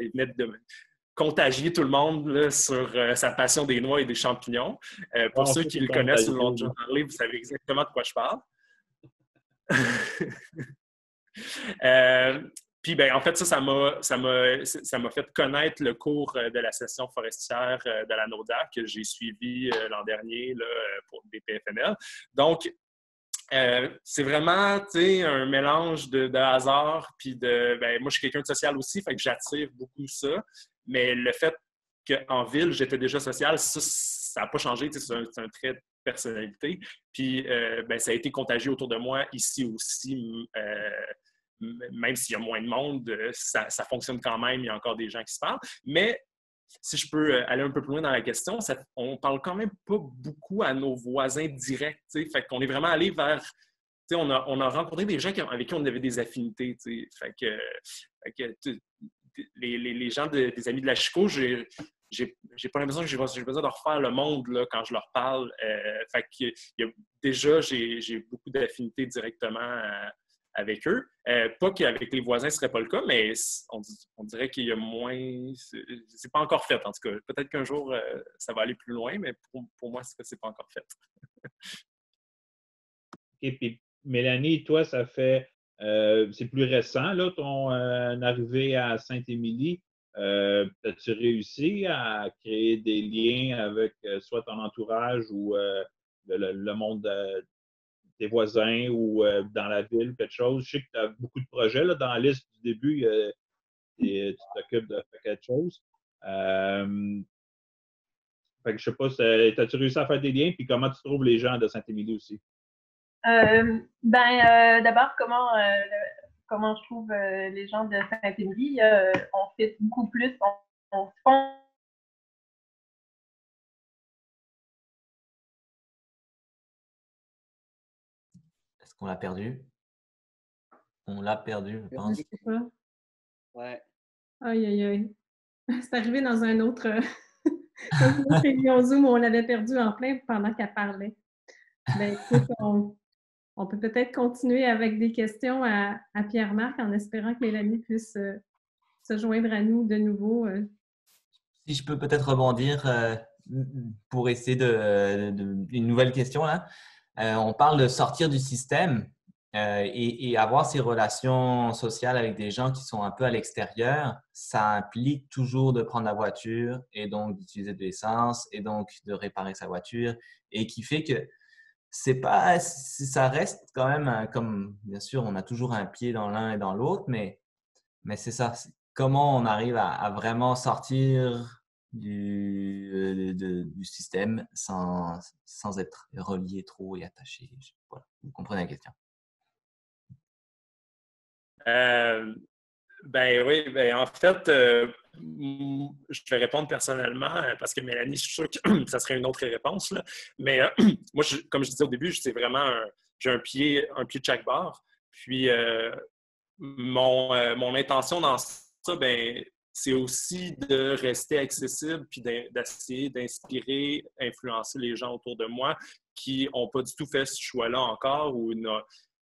Il venait de contagier tout le monde là, sur sa passion des noix et des champignons. Pour ceux qui le connaissent ou l'ont déjà parlé, vous savez exactement de quoi je parle. Puis, en fait, ça m'a fait connaître le cours de la session forestière de la NODA que j'ai suivi l'an dernier là, pour des PFNL. Donc, c'est vraiment un mélange de hasard. Puis moi, je suis quelqu'un de social aussi, fait que j'attire beaucoup ça. Mais le fait qu'en ville, j'étais déjà social, ça n'a pas changé. C'est un trait de personnalité. Puis, ça a été contagié autour de moi ici aussi. Même s'il y a moins de monde, ça fonctionne quand même. Il y a encore des gens qui se parlent. Mais si je peux aller un peu plus loin dans la question, on parle quand même pas beaucoup à nos voisins directs. Fait qu'on est vraiment allé vers... On a rencontré des gens avec qui on avait des affinités. Fait que les gens des Amis de la Chicot, j'ai pas l'impression que j'ai besoin de refaire le monde là, quand je leur parle. Fait que déjà, j'ai beaucoup d'affinités directement avec eux. Pas qu'avec les voisins, ce ne serait pas le cas, mais on dirait qu'il y a moins... C'est pas encore fait, en tout cas. Peut-être qu'un jour, ça va aller plus loin, mais pour moi, c'est pas encore fait. OK. Puis, Mélanie, toi, ça fait... c'est plus récent, là, ton arrivée à Saint-Émilie. As-tu réussi à créer des liens avec soit ton entourage ou le monde tes voisins ou dans la ville, quelque chose? Je sais que tu as beaucoup de projets. Là, dans la liste du début, tu t'occupes de faire quelque chose. Fait que je sais pas, as-tu réussi à faire des liens? Puis comment tu trouves les gens de Saint-Émilie aussi? D'abord, comment je trouve les gens de Saint-Émilie? On fait beaucoup plus. On Est-ce qu'on l'a perdu? On l'a perdu, je pense. Je sais pas. Ouais. Aïe, aïe, aïe. C'est arrivé dans un autre réunion Zoom où on l'avait perdu en plein pendant qu'elle parlait. Écoute, on peut peut-être continuer avec des questions à Pierre-Marc en espérant que Mélanie puisse se joindre à nous de nouveau. Si je peux peut-être rebondir pour essayer une nouvelle question là. On parle de sortir du système et avoir ces relations sociales avec des gens qui sont un peu à l'extérieur. Ça implique toujours de prendre la voiture et donc d'utiliser de l'essence et donc de réparer sa voiture et qui fait que ça reste quand même comme, bien sûr, on a toujours un pied dans l'un et dans l'autre, mais c'est ça. Comment on arrive à vraiment sortir du système sans être relié trop et attaché. Voilà, vous comprenez la question. Ben oui, ben en fait, je vais répondre personnellement parce que Mélanie, je suis sûr que ça serait une autre réponse. Là. Mais moi, comme je disais au début, c'est vraiment j'ai un pied de chaque barre. Puis mon intention dans ça, ben, c'est aussi de rester accessible puis d'essayer d'inspirer, influencer les gens autour de moi qui n'ont pas du tout fait ce choix-là encore.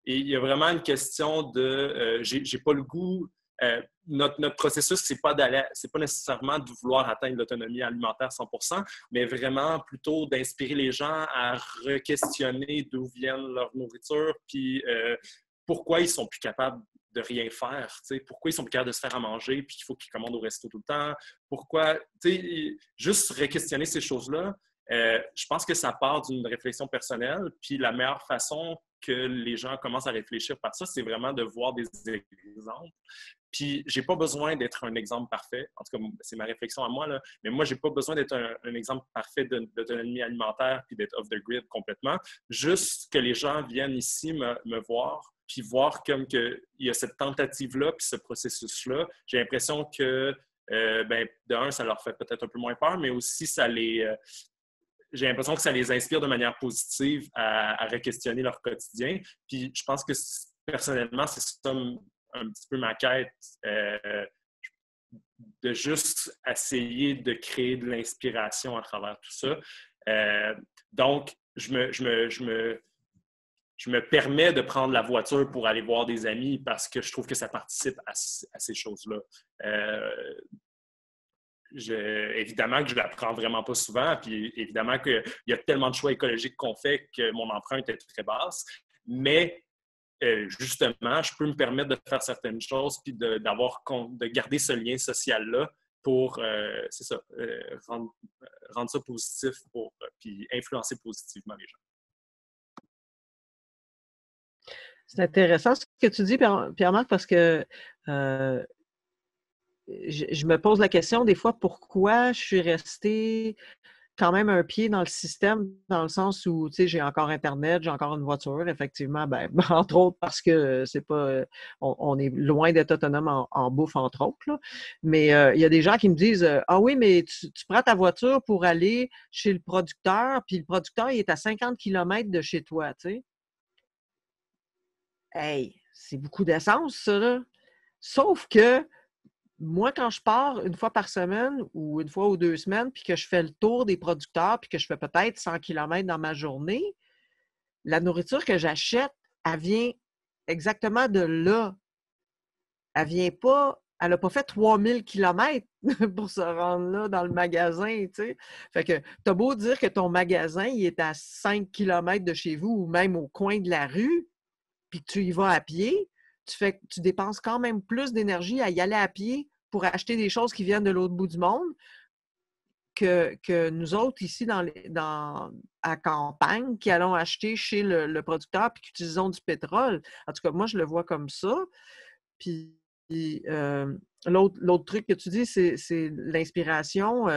Et il y a vraiment une question de j'ai pas le goût. Notre processus, c'est pas nécessairement de vouloir atteindre l'autonomie alimentaire 100%, mais vraiment plutôt d'inspirer les gens à re-questionner d'où viennent leur nourriture, puis pourquoi ils sont plus capables de rien faire, pourquoi ils sont plus capables de se faire à manger, puis qu'il faut qu'ils commandent au resto tout le temps, pourquoi, juste re-questionner ces choses-là. Je pense que ça part d'une réflexion personnelle, puis la meilleure façon que les gens commencent à réfléchir par ça, c'est vraiment de voir des exemples. Puis, j'ai pas besoin d'être un exemple parfait. En tout cas, c'est ma réflexion à moi, là. Mais moi, j'ai pas besoin d'être un exemple parfait d'autonomie alimentaire puis d'être off the grid complètement. Juste que les gens viennent ici me voir puis voir comme qu'il y a cette tentative-là puis ce processus-là. J'ai l'impression que, ça leur fait peut-être un peu moins peur, mais aussi j'ai l'impression que ça les inspire de manière positive à re-questionner leur quotidien. Puis je pense que personnellement, c'est ça un petit peu ma quête, de juste essayer de créer de l'inspiration à travers tout ça. Donc, je me permets de prendre la voiture pour aller voir des amis parce que je trouve que ça participe à ces choses-là. Évidemment que je ne la prends vraiment pas souvent, puis évidemment qu'il y a tellement de choix écologiques qu'on fait que mon empreinte est très basse, mais justement, je peux me permettre de faire certaines choses puis de garder ce lien social-là pour, rendre ça positif puis influencer positivement les gens. C'est intéressant ce que tu dis, Pierre-Marc, parce que je me pose la question des fois pourquoi je suis restée quand même un pied dans le système, dans le sens où, tu sais, j'ai encore Internet, j'ai encore une voiture, effectivement, entre autres parce que c'est pas, on est loin d'être autonome en bouffe, entre autres, là. Mais il y a des gens qui me disent « Ah oui, mais tu prends ta voiture pour aller chez le producteur, puis le producteur, il est à 50 km de chez toi, tu sais. » Hey, c'est beaucoup d'essence, ça, là. Sauf que moi, quand je pars une fois par semaine ou une fois ou 2 semaines, puis que je fais le tour des producteurs, puis que je fais peut-être 100 km dans ma journée, la nourriture que j'achète, elle vient exactement de là. Elle n'a pas fait 3000 km pour se rendre là dans le magasin, tu sais. Fait que t'as beau dire que ton magasin, il est à 5 km de chez vous ou même au coin de la rue, puis que tu y vas à pied, tu dépenses quand même plus d'énergie à y aller à pied pour acheter des choses qui viennent de l'autre bout du monde que nous autres ici à campagne qui allons acheter chez le producteur puis qui utilisons du pétrole. En tout cas, moi, je le vois comme ça. Puis l'autre truc que tu dis, c'est l'inspiration.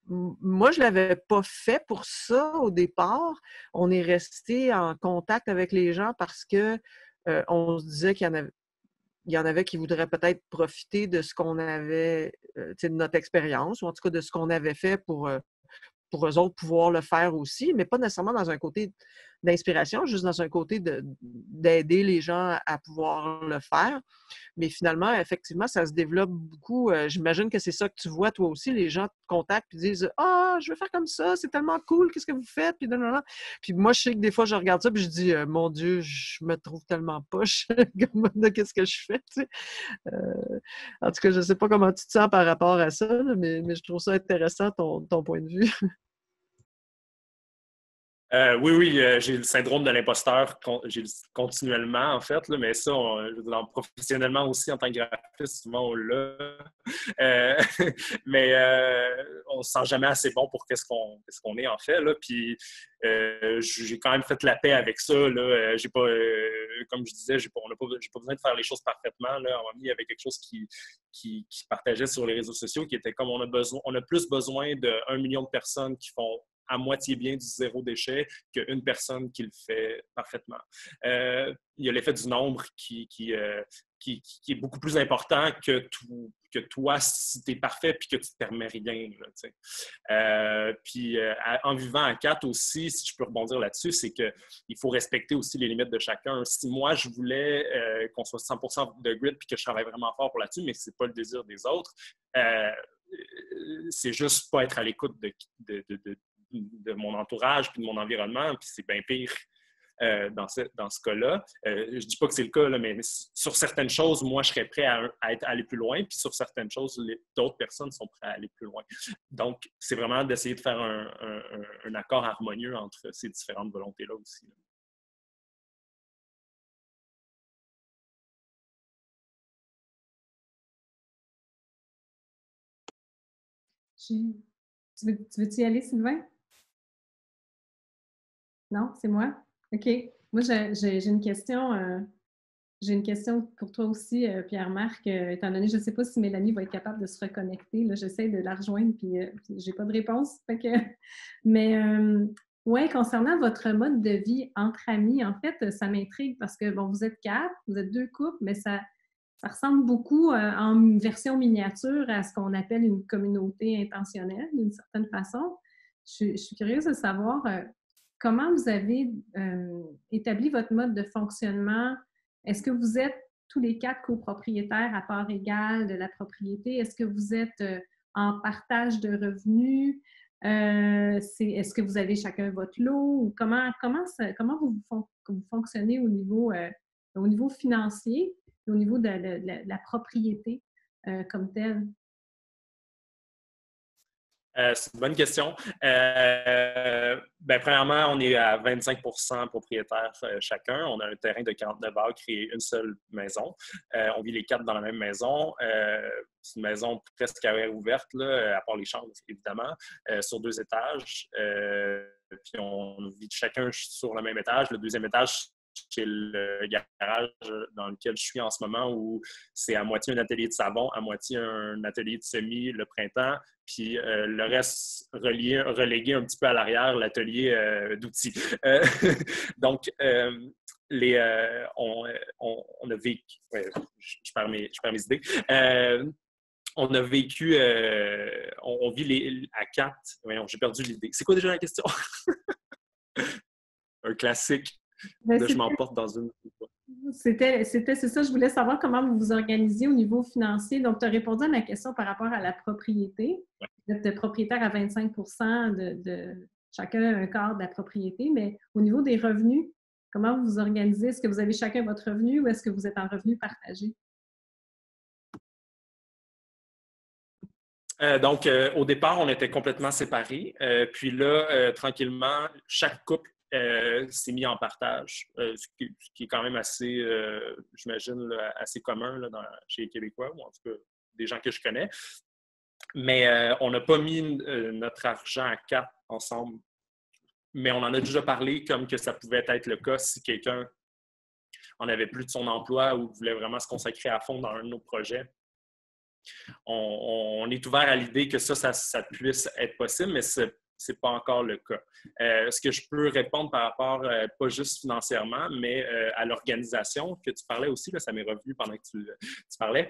Moi, je ne l'avais pas fait pour ça au départ. On est resté en contact avec les gens parce que on se disait qu'il y en avait qui voudraient peut-être profiter de ce qu'on avait, de notre expérience, ou en tout cas de ce qu'on avait fait pour eux autres pouvoir le faire aussi, mais pas nécessairement dans un côté d'inspiration, juste dans un côté d'aider les gens à pouvoir le faire. Mais finalement, effectivement, ça se développe beaucoup. J'imagine que c'est ça que tu vois toi aussi. Les gens te contactent et disent « Ah, je veux faire comme ça, c'est tellement cool, qu'est-ce que vous faites? » Puis moi, je sais que des fois, je regarde ça et je dis « Mon Dieu, je me trouve tellement poche de qu'est-ce que je fais? » En tout cas, je ne sais pas comment tu te sens par rapport à ça, là, mais je trouve ça intéressant, ton point de vue. Oui, j'ai le syndrome de l'imposteur continuellement, en fait, là, mais ça, professionnellement aussi, en tant que graphiste, souvent on l'a. Mais on ne se sent jamais assez bon pour qu'est-ce qu'on est, en fait. Là. Puis j'ai quand même fait la paix avec ça. Là. J'ai pas, comme je disais, on n'a pas besoin de faire les choses parfaitement. Là. À un moment donné, il y avait quelque chose qui partageait sur les réseaux sociaux qui était comme on a plus besoin d'1 million de personnes qui font à moitié bien du zéro déchet qu'une personne qui le fait parfaitement. Il y a l'effet du nombre qui est beaucoup plus important que toi si tu es parfait puis que tu ne te permets rien. Là, en vivant à 4 aussi, si je peux rebondir là-dessus, c'est qu'il faut respecter aussi les limites de chacun. Si moi, je voulais qu'on soit 100% de grid puis que je travaille vraiment fort pour là-dessus, mais que ce n'est pas le désir des autres, c'est juste pas être à l'écoute de mon entourage puis de mon environnement, puis c'est bien pire dans ce cas-là. Je dis pas que c'est le cas, là, mais sur certaines choses, moi, je serais prêt à aller plus loin, puis sur certaines choses, d'autres personnes sont prêtes à aller plus loin. Donc, c'est vraiment d'essayer de faire un accord harmonieux entre ces différentes volontés-là aussi. Tu veux-tu y aller, Sylvain? Non, c'est moi? OK. Moi, j'ai une question. J'ai une question pour toi aussi, Pierre-Marc, étant donné, je ne sais pas si Mélanie va être capable de se reconnecter. Là, j'essaie de la rejoindre, puis je n'ai pas de réponse. Mais ouais, concernant votre mode de vie entre amis, en fait, ça m'intrigue parce que, bon, vous êtes 4, vous êtes 2 couples, mais ça ressemble beaucoup en version miniature à ce qu'on appelle une communauté intentionnelle, d'une certaine façon. Je suis curieuse de savoir comment vous avez établi votre mode de fonctionnement. Est-ce que vous êtes tous les 4 copropriétaires à part égale de la propriété? Est-ce que vous êtes en partage de revenus? Est-ce que vous avez chacun votre lot? Ou comment vous fonctionnez au niveau financier et au niveau de la propriété comme telle? C'est une bonne question. Premièrement, on est à 25% propriétaires chacun. On a un terrain de 49 acres et une seule maison. On vit les 4 dans la même maison. C'est une maison presque à air ouverte, là, à part les chambres, évidemment, sur 2 étages. Puis on vit chacun sur le même étage. Le deuxième étage, c'est le garage dans lequel je suis en ce moment, où c'est à moitié un atelier de savon, à moitié un atelier de semis le printemps, puis le reste relégué un petit peu à l'arrière, l'atelier d'outils. Donc, on a vécu... Ouais, je perds mes idées. On a vécu... on vit à 4... Voyons, j'ai perdu l'idée. C'est quoi déjà la question? Un classique. Je m'emporte dans une... C'est ça, je voulais savoir comment vous vous organisez au niveau financier. Donc, tu as répondu à ma question par rapport à la propriété. Ouais. Vous êtes propriétaire à 25% de chacun un quart de la propriété, mais au niveau des revenus, comment vous vous organisez? Est-ce que vous avez chacun votre revenu ou est-ce que vous êtes en revenu partagé? Donc, au départ, on était complètement séparés. Puis là, tranquillement, chaque couple s'est mis en partage, ce qui est quand même assez, j'imagine, assez commun là, chez les Québécois, ou en tout cas des gens que je connais. Mais on n'a pas mis notre argent à 4 ensemble. Mais on en a déjà parlé comme que ça pouvait être le cas si quelqu'un en avait plus de son emploi ou voulait vraiment se consacrer à fond dans un de nos projets. On est ouvert à l'idée que ça puisse être possible, mais ce n'est pas encore le cas. Ce que je peux répondre par rapport, pas juste financièrement, mais à l'organisation que tu parlais aussi, là, ça m'est revenu pendant que tu parlais.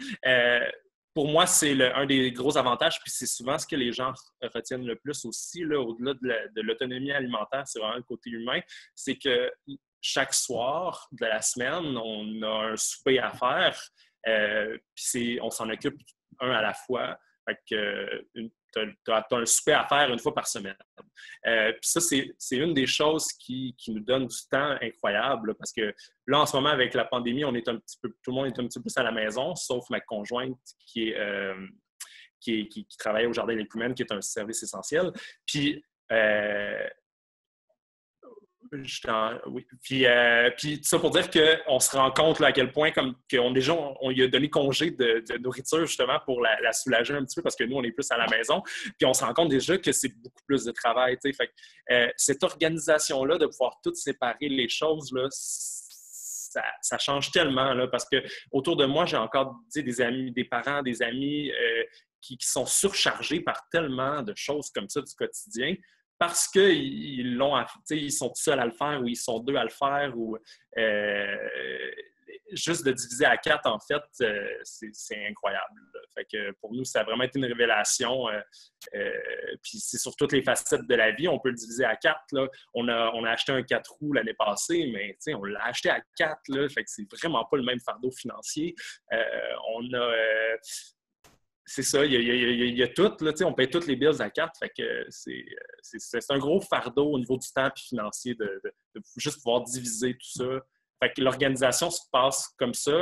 Pour moi, c'est un des gros avantages, puis c'est souvent ce que les gens retiennent le plus aussi, là, au-delà de l'autonomie alimentaire, c'est vraiment le côté humain, c'est que chaque soir de la semaine, on a un souper à faire, puis on s'en occupe un à la fois. Fait que tu as un souper à faire une fois par semaine. Puis ça, c'est une des choses qui nous donne du temps incroyable, là, parce que là, en ce moment, avec la pandémie, tout le monde est un petit peu plus à la maison, sauf ma conjointe qui travaille au Jardin de l'Écumène, qui est un service essentiel. Puis, oui. Puis ça pour dire qu'on se rend compte là, à quel point on lui a donné congé de nourriture justement pour la soulager un petit peu parce que nous, on est plus à la maison. Puis on se rend compte déjà que c'est beaucoup plus de travail. Fait que, cette organisation-là de pouvoir toutes séparer les choses, là, ça change tellement, là, parce que autour de moi, j'ai encore des amis, des parents, des amis qui sont surchargés par tellement de choses comme ça du quotidien parce qu'ils ils sont seuls à le faire ou ils sont deux à le faire ou juste de diviser à 4, en fait, c'est incroyable. Là. Fait que pour nous, ça a vraiment été une révélation. Puis c'est sur toutes les facettes de la vie. On peut le diviser à 4. Là. On a acheté un 4 roues l'année passée, mais on l'a acheté à 4. Là, fait que c'est vraiment pas le même fardeau financier. C'est ça, il y a tout. Là, on paye toutes les bills à 4. Fait que c'est un gros fardeau au niveau du temps et financier de juste pouvoir diviser tout ça. Fait que l'organisation se passe comme ça.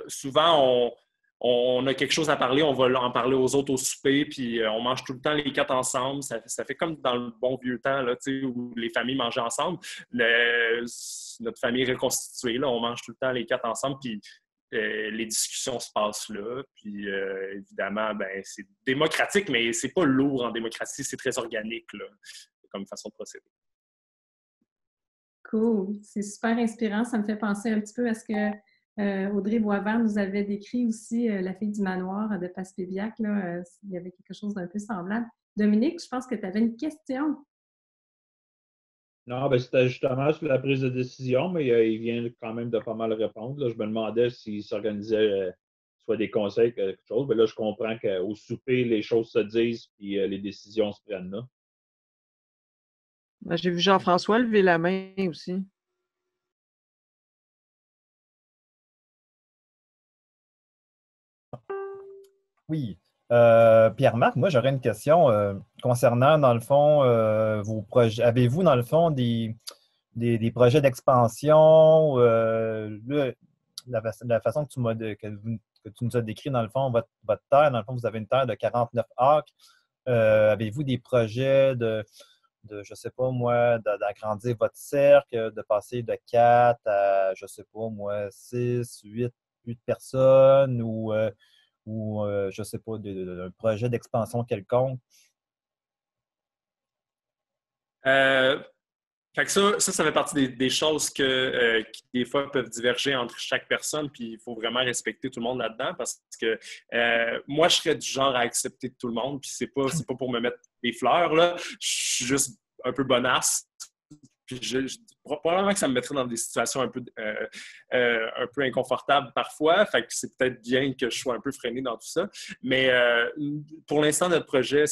Souvent, on a quelque chose à parler, on va en parler aux autres au souper, puis on mange tout le temps les 4 ensemble. Ça fait comme dans le bon vieux temps là, où les familles mangeaient ensemble. Notre famille est reconstituée, là, on mange tout le temps les 4 ensemble, puis les discussions se passent là. Puis évidemment, c'est démocratique, mais c'est pas lourd en démocratie, c'est très organique là, comme façon de procéder. Cool. C'est super inspirant. Ça me fait penser un petit peu à ce que Audrey Boisvert nous avait décrit aussi, La fille du manoir de Passepébiac. Là, il y avait quelque chose d'un peu semblable. Dominique, je pense que tu avais une question. Non, c'était justement sur la prise de décision, mais il vient quand même de pas mal répondre. Là, je me demandais s'il s'organisait soit des conseils, quelque chose. Mais là, je comprends qu'au souper, les choses se disent puis les décisions se prennent là. J'ai vu Jean-François lever la main aussi. Oui. Pierre-Marc, moi, j'aurais une question concernant, dans le fond, vos projets. Avez-vous, dans le fond, des projets d'expansion? La façon que tu nous as décrit, dans le fond, votre terre, dans le fond, vous avez une terre de 49 acres. Avez-vous des projets je ne sais pas moi, d'agrandir votre cercle, de passer de 4 à, je ne sais pas moi, 6, 8 personnes ou je ne sais pas, un projet d'expansion quelconque? Fait que ça fait partie des choses qui, des fois, peuvent diverger entre chaque personne, puis il faut vraiment respecter tout le monde là-dedans, parce que moi, je serais du genre à accepter tout le monde, puis c'est pas pour me mettre des fleurs, là. Je suis juste un peu bonasse. Puis probablement que ça me mettrait dans des situations un peu inconfortables parfois. Fait que c'est peut-être bien que je sois un peu freiné dans tout ça. Mais pour l'instant, notre projet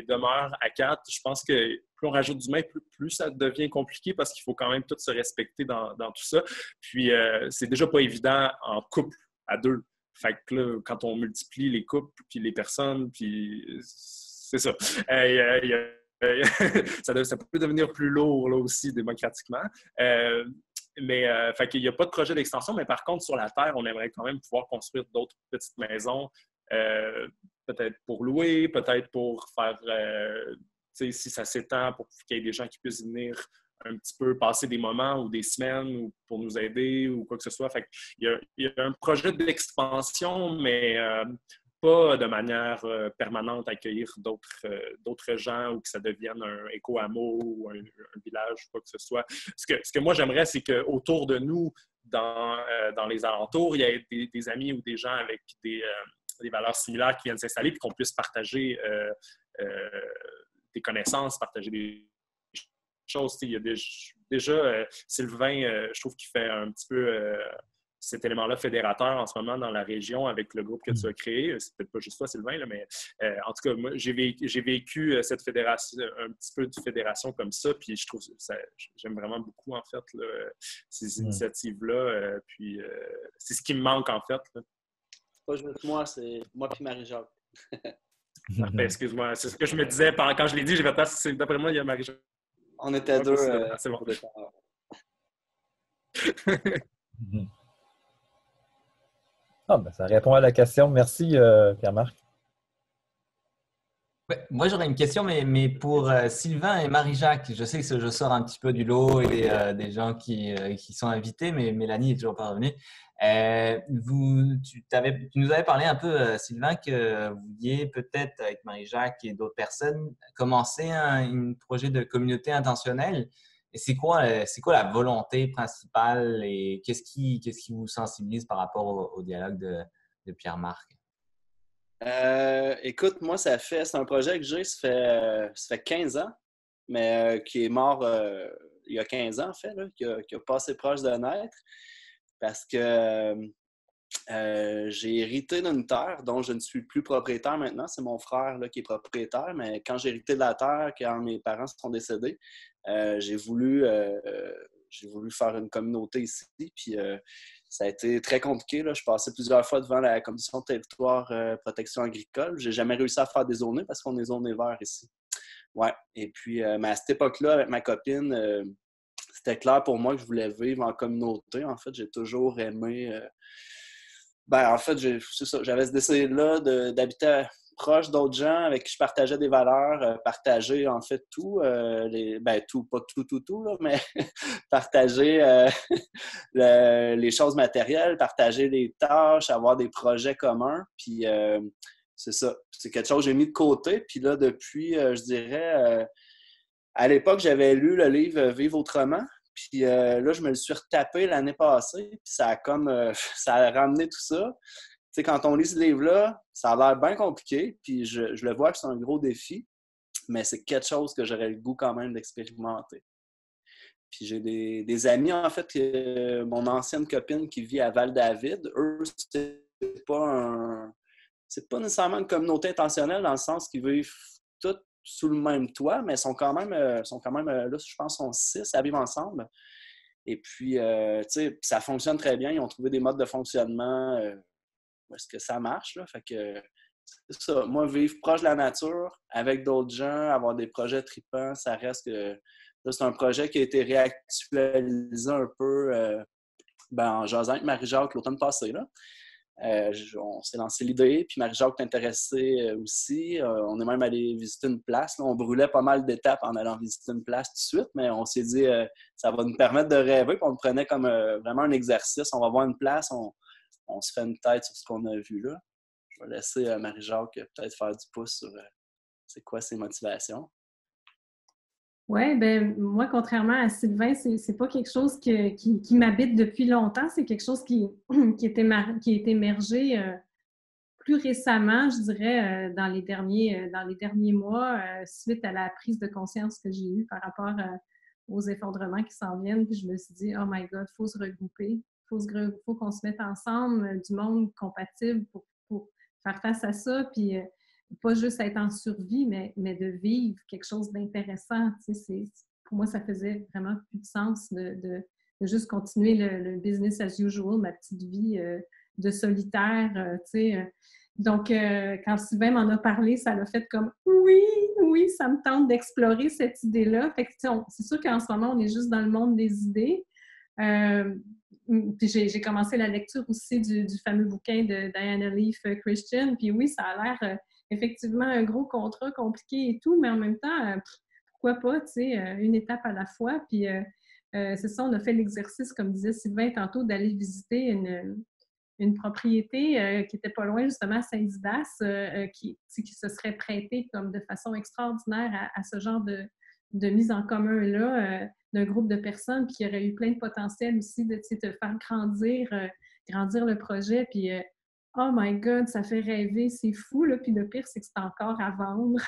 demeure à 4. Je pense que plus on rajoute d'humains, plus ça devient compliqué parce qu'il faut quand même tous se respecter dans tout ça. Puis c'est déjà pas évident en couple à 2. Fait que là, quand on multiplie les couples puis les personnes, puis c'est ça. Ça peut devenir plus lourd là aussi démocratiquement. Fait qu'il n'y a pas de projet d'extension, mais par contre, sur la Terre, on aimerait quand même pouvoir construire d'autres petites maisons, peut-être pour louer, peut-être pour faire, si ça s'étend, pour qu'il y ait des gens qui puissent venir un petit peu passer des moments ou des semaines ou pour nous aider ou quoi que ce soit. Fait qu'il y a un projet d'expansion, mais pas de manière permanente accueillir d'autres gens ou que ça devienne un éco-hameau ou un village ou quoi que ce soit. Ce que moi, j'aimerais, c'est qu'autour de nous, dans les alentours, il y ait des amis ou des gens avec des valeurs similaires qui viennent s'installer puis qu'on puisse partager des connaissances, partager des choses. Il y a déjà Sylvain, je trouve qu'il fait un petit peu cet élément-là fédérateur en ce moment dans la région avec le groupe que tu as créé. C'est peut-être pas juste toi, Sylvain, là, mais en tout cas, moi, j'ai vécu cette fédération, un petit peu de fédération comme ça, puis je trouve j'aime vraiment beaucoup, en fait, là, ces initiatives-là. Puis c'est ce qui me manque, en fait. Là. C'est pas juste moi, c'est moi puis Marie-Jacques. Excuse-moi, c'est ce que je me disais quand je l'ai dit, j'ai fait d'après moi, il y a Marie-Jacques. On était deux. C'est bon. Ça répond à la question. Merci, Pierre-Marc. Ouais, moi, j'aurais une question, mais pour Sylvain et Marie-Jacques. Je sais que je sors un petit peu du lot et des gens qui sont invités, mais Mélanie n'est toujours pas revenue. Tu nous avais parlé un peu, Sylvain, que vous vouliez peut-être, avec Marie-Jacques et d'autres personnes, commencer un projet de communauté intentionnelle. c'est quoi la volonté principale et qu'est-ce qui vous sensibilise par rapport au dialogue de Pierre-Marc? Écoute, moi, c'est un projet que j'ai, ça fait 15 ans, mais qui est mort il y a 15 ans, en fait, là, qui a passé proche de naître, parce que j'ai hérité d'une terre dont je ne suis plus propriétaire maintenant. C'est mon frère là, qui est propriétaire, mais quand j'ai hérité de la terre, quand mes parents sont décédés, j'ai voulu faire une communauté ici, puis ça a été très compliqué. Là. Je passais plusieurs fois devant la commission de territoire protection agricole. J'ai jamais réussi à faire des zonées parce qu'on est zoné vert ici. Ouais. Et puis, mais à cette époque-là, avec ma copine, c'était clair pour moi que je voulais vivre en communauté. En fait, j'ai toujours aimé... en fait, c'est ça. J'avais ce désir-là d'habiter proche d'autres gens avec qui je partageais des valeurs, partager en fait tout, pas tout, là, mais partager les choses matérielles, partager les tâches, avoir des projets communs. Puis c'est ça. C'est quelque chose que j'ai mis de côté. Puis là, depuis, je dirais, à l'époque, j'avais lu le livre Vivre autrement. Puis là, je me le suis retapé l'année passée. Puis ça a ça a ramené tout ça. Tu sais, quand on lit ce livre-là, ça a l'air bien compliqué. Puis je le vois que c'est un gros défi. Mais c'est quelque chose que j'aurais le goût quand même d'expérimenter. Puis j'ai des amis, en fait, mon ancienne copine qui vit à Val-David, eux, c'est pas nécessairement une communauté intentionnelle dans le sens qu'ils vivent tous sous le même toit, mais sont quand même là, je pense, sont 6 à vivre ensemble. Et puis, tu sais, ça fonctionne très bien. Ils ont trouvé des modes de fonctionnement où est-ce que ça marche, là. Fait que c'est ça. Moi, vivre proche de la nature, avec d'autres gens, avoir des projets tripants, ça reste que... Là, c'est un projet qui a été réactualisé un peu en jasant avec Marie-Jacques l'automne passé, là. On s'est lancé l'idée, puis Marie-Jacques est intéressée aussi. On est même allé visiter une place. Là, on brûlait pas mal d'étapes en allant visiter une place tout de suite, mais on s'est dit ça va nous permettre de rêver, puis on le prenait comme vraiment un exercice. On va voir une place, on se fait une tête sur ce qu'on a vu là. Je vais laisser Marie-Jacques peut-être faire du pouce sur c'est quoi ses motivations. Oui, ben moi, contrairement à Sylvain, c'est pas quelque chose qui m'habite depuis longtemps. C'est quelque chose qui est émergé plus récemment, je dirais, dans les derniers mois, suite à la prise de conscience que j'ai eue par rapport aux effondrements qui s'en viennent. Puis je me suis dit, oh my God, il faut se regrouper. Faut qu'on se mette ensemble, du monde compatible pour faire face à ça. Puis pas juste être en survie, mais de vivre quelque chose d'intéressant. Tu sais, pour moi, ça faisait vraiment plus de sens de juste continuer le business as usual, ma petite vie de solitaire. Tu sais. Donc, quand Sylvain m'en a parlé, ça l'a fait comme « Oui, ça me tente d'explorer cette idée-là. » Fait que, c'est sûr qu'en ce moment, on est juste dans le monde des idées. Puis j'ai commencé la lecture aussi du fameux bouquin de Diana Leaf, Christian. Puis oui, ça a l'air... effectivement, un gros contrat compliqué et tout, mais en même temps, pourquoi pas, tu sais, une étape à la fois. Puis c'est ça, on a fait l'exercice, comme disait Sylvain tantôt, d'aller visiter une propriété qui était pas loin, justement, à Saint-Didas, qui se serait prêtée comme de façon extraordinaire à ce genre de mise en commun-là d'un groupe de personnes, puis qui aurait eu plein de potentiel aussi de te faire grandir le projet, puis oh my God, ça fait rêver, c'est fou, là. Puis le pire, c'est que c'est encore à vendre.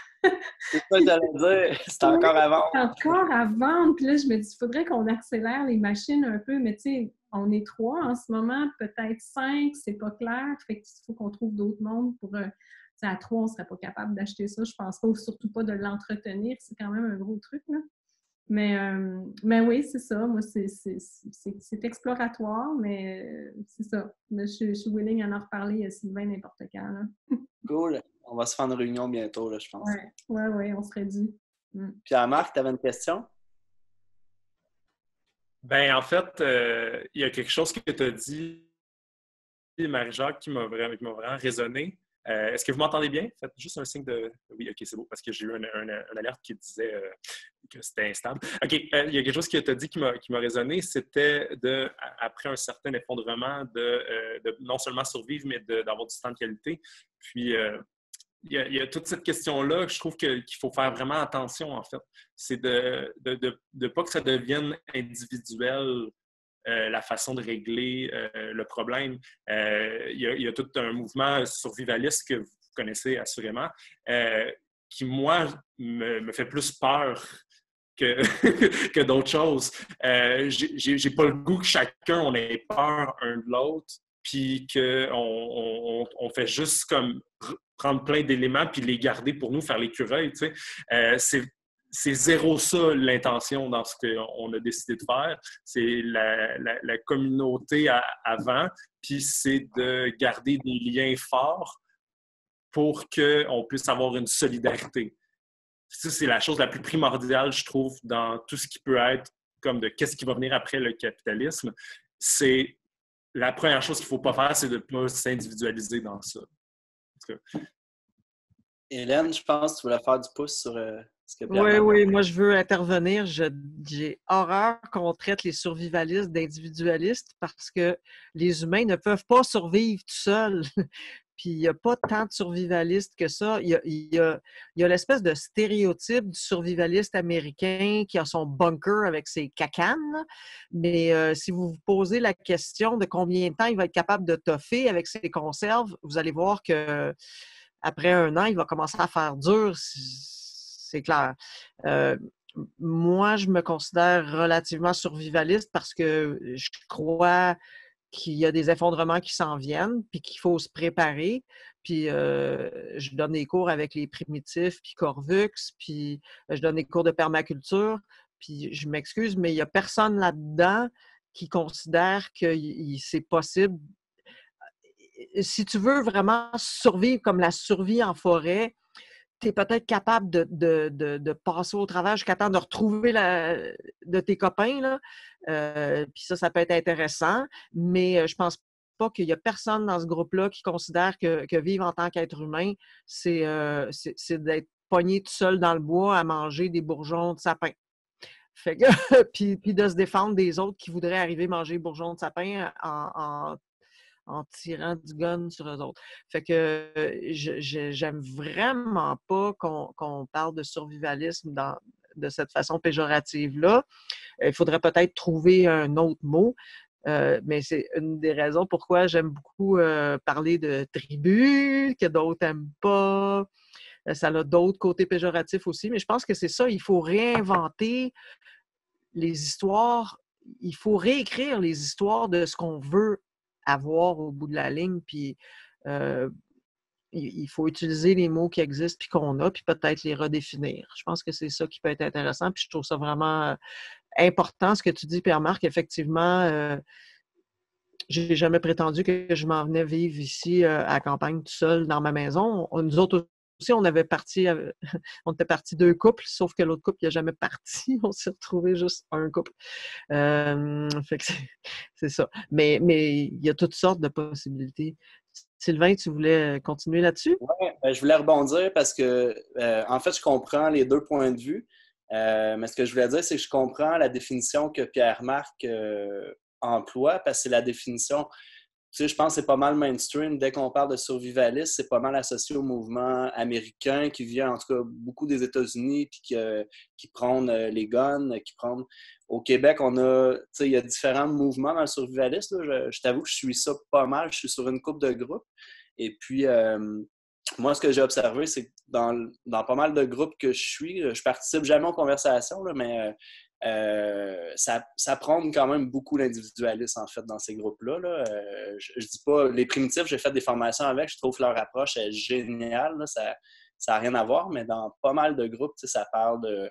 C'est ça que j'allais dire, c'est encore à vendre. C'est encore à vendre. Puis là, je me dis, il faudrait qu'on accélère les machines un peu, mais tu sais, on est 3 en ce moment, peut-être 5, c'est pas clair. Fait qu'il faut qu'on trouve d'autres mondes pour... à 3, on ne serait pas capable d'acheter ça, je pense pas, ou surtout pas de l'entretenir. C'est quand même un gros truc, là. Mais oui, c'est ça. Moi, c'est exploratoire, mais c'est ça. Mais je suis willing à en reparler, Sylvain, n'importe quand. Là. Cool. On va se faire une réunion bientôt, là, je pense. Oui, on serait dû. Pierre-Marc, tu avais une question? Ben en fait, il y a quelque chose que tu as dit, Marie-Jacques, qui m'a vraiment résonné. Est-ce que vous m'entendez bien? Faites juste un signe de... Oui, OK, c'est beau, parce que j'ai eu un alerte qui disait que c'était instable. OK, il y a quelque chose que tu as dit qui m'a résonné, c'était après un certain effondrement, de non seulement survivre, mais d'avoir du temps de qualité. Puis, il y a toute cette question-là que je trouve qu'il faut faire vraiment attention, en fait. C'est de pas que ça devienne individuel, la façon de régler le problème. Il y a tout un mouvement survivaliste que vous connaissez assurément, qui, moi, me fait plus peur que d'autres choses. J'ai pas le goût que chacun, on ait peur un de l'autre, puis qu'on fait juste comme prendre plein d'éléments puis les garder pour nous, faire l'écureuil, tu sais. C'est zéro ça l'intention dans ce qu'on a décidé de faire. C'est la communauté avant, puis c'est de garder des liens forts pour qu'on puisse avoir une solidarité. Ça, c'est la chose la plus primordiale, je trouve, dans tout ce qui peut être comme de qu'est-ce qui va venir après le capitalisme. C'est la première chose qu'il ne faut pas faire, c'est de ne pas s'individualiser dans ça. Hélène, je pense que tu voulais faire du pouce sur ce que Pierre Oui, moi je veux intervenir. J'ai horreur qu'on traite les survivalistes d'individualistes parce que les humains ne peuvent pas survivre tout seuls. Puis il n'y a pas tant de survivalistes que ça. Il y a l'espèce de stéréotype du survivaliste américain qui a son bunker avec ses cacanes. Mais si vous vous posez la question de combien de temps il va être capable de toffer avec ses conserves, vous allez voir que après 1 an, il va commencer à faire dur, c'est clair. Moi, je me considère relativement survivaliste parce que je crois qu'il y a des effondrements qui s'en viennent, puis qu'il faut se préparer. Puis je donne des cours avec les primitifs, puis Corvux, puis je donne des cours de permaculture. Puis je m'excuse, mais il n'y a personne là-dedans qui considère que c'est possible. Si tu veux vraiment survivre comme la survie en forêt, tu es peut-être capable de passer au travers jusqu'à temps de retrouver de tes copains. Là. Puis ça peut être intéressant, mais je pense pas qu'il y a personne dans ce groupe-là qui considère que vivre en tant qu'être humain, c'est d'être pogné tout seul dans le bois à manger des bourgeons de sapin. Fait que, puis de se défendre des autres qui voudraient arriver manger bourgeons de sapin en tirant du gun sur eux autres. Fait que j'aime vraiment pas qu'on parle de survivalisme de cette façon péjorative-là. Il faudrait peut-être trouver un autre mot, mais c'est une des raisons pourquoi j'aime beaucoup parler de tribu, que d'autres n'aiment pas. Ça a d'autres côtés péjoratifs aussi, mais je pense que c'est ça, il faut réinventer les histoires, il faut réécrire les histoires de ce qu'on veut avoir au bout de la ligne, puis il faut utiliser les mots qui existent puis qu'on a, puis peut-être les redéfinir. Je pense que c'est ça qui peut être intéressant, puis je trouve ça vraiment important, ce que tu dis, Pierre-Marc. Effectivement, j'ai jamais prétendu que je m'en venais vivre ici à la campagne tout seul dans ma maison. Nous autres aussi, on était partis 2 couples, sauf que l'autre couple, il n'a jamais parti. On s'est retrouvés juste un couple. Fait que c'est ça. Mais il y a toutes sortes de possibilités. Sylvain, tu voulais continuer là-dessus? Oui, je voulais rebondir parce que, en fait, je comprends les 2 points de vue. Mais ce que je voulais dire, c'est que je comprends la définition que Pierre-Marc emploie parce que c'est la définition... Tu sais, je pense que c'est pas mal mainstream. Dès qu'on parle de survivalisme, c'est pas mal associé au mouvement américain qui vient, en tout cas, beaucoup des États-Unis puis qui prônent les guns, qui prônent... Au Québec, on a... Tu sais, il y a différents mouvements dans le survivalisme. Je t'avoue que je suis ça pas mal. Je suis sur une couple de groupes. Et puis, moi, ce que j'ai observé, c'est que dans pas mal de groupes que je participe jamais aux conversations, là, mais... ça prône quand même beaucoup l'individualisme, en fait, dans ces groupes-là. Là. Je dis pas... Les primitifs, j'ai fait des formations avec, je trouve que leur approche est géniale. Là. Ça n'a rien à voir, mais dans pas mal de groupes, ça parle de...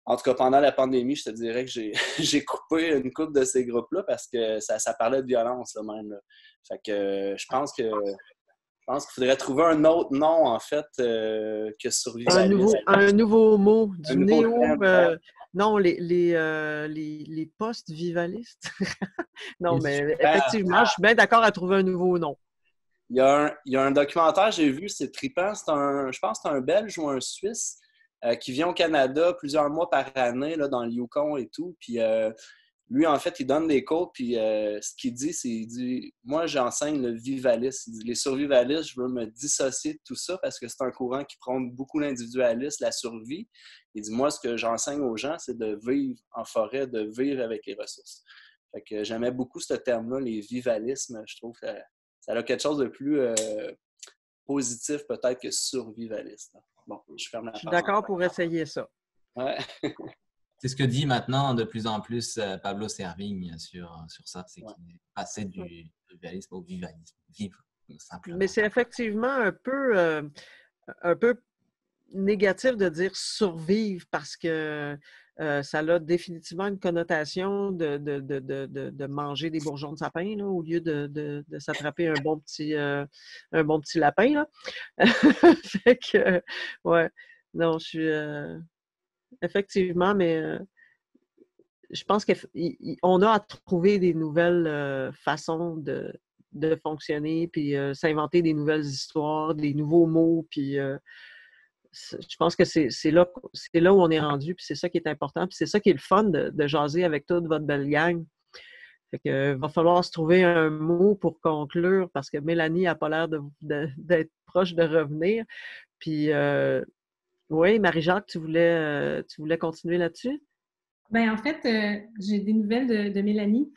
En tout cas, pendant la pandémie, je te dirais que j'ai coupé une couple de ces groupes-là parce que ça parlait de violence, là, même. Là. Fait que je pense qu'il faudrait trouver un autre nom, en fait, que survivalisme. Un nouveau mot, du néo... non, les post-vivalistes. Non, mais effectivement, je suis bien d'accord à trouver un nouveau nom. Il y a un documentaire, j'ai vu, c'est trippant. Je pense que c'est un Belge ou un Suisse qui vient au Canada plusieurs mois par année, là, dans le Yukon et tout. Puis lui, en fait, il donne des cours, puis ce qu'il dit, c'est, il dit, moi, j'enseigne le vivalisme. Il dit, les survivalistes, je veux me dissocier de tout ça parce que c'est un courant qui prône beaucoup l'individualisme, la survie. Il dit, moi, ce que j'enseigne aux gens, c'est de vivre en forêt, de vivre avec les ressources. Fait que j'aimais beaucoup ce terme-là, les vivalismes. Je trouve que ça a quelque chose de plus positif peut-être que survivaliste. Bon, je ferme la Je suis parenthèse. d'accord pour essayer ça. Ouais. C'est ce que dit maintenant de plus en plus Pablo Servigne sur ça, c'est Ouais. qu'il est passé du survivalisme au vivalisme. Vivre, simplement. Mais c'est effectivement un peu négatif de dire survivre parce que ça a définitivement une connotation de manger des bourgeons de sapin là, au lieu de s'attraper un bon petit lapin. Là. Fait que, ouais, non, je suis effectivement, mais je pense qu'on a à trouver des nouvelles façons de fonctionner, puis s'inventer des nouvelles histoires, des nouveaux mots, puis je pense que c'est là où on est rendu, puis c'est ça qui est important, puis c'est ça qui est le fun de jaser avec toute votre belle gang. Fait que va falloir se trouver un mot pour conclure, parce que Mélanie n'a pas l'air d'être proche de revenir. Puis, oui, Marie-Jacques, tu voulais continuer là-dessus? Ben en fait, j'ai des nouvelles de Mélanie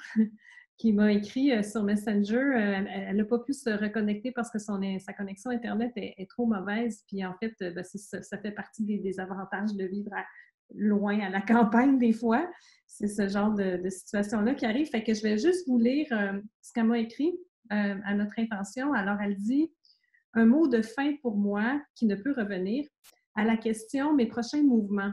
qui m'a écrit sur Messenger. Elle n'a pas pu se reconnecter parce que sa connexion Internet est trop mauvaise. Puis en fait, ben, ça fait partie des avantages de vivre loin à la campagne des fois. C'est ce genre de situation-là qui arrive. Fait que je vais juste vous lire ce qu'elle m'a écrit à notre intention. Alors, elle dit « Un mot de fin pour moi qui ne peut revenir à la question « Mes prochains mouvements ».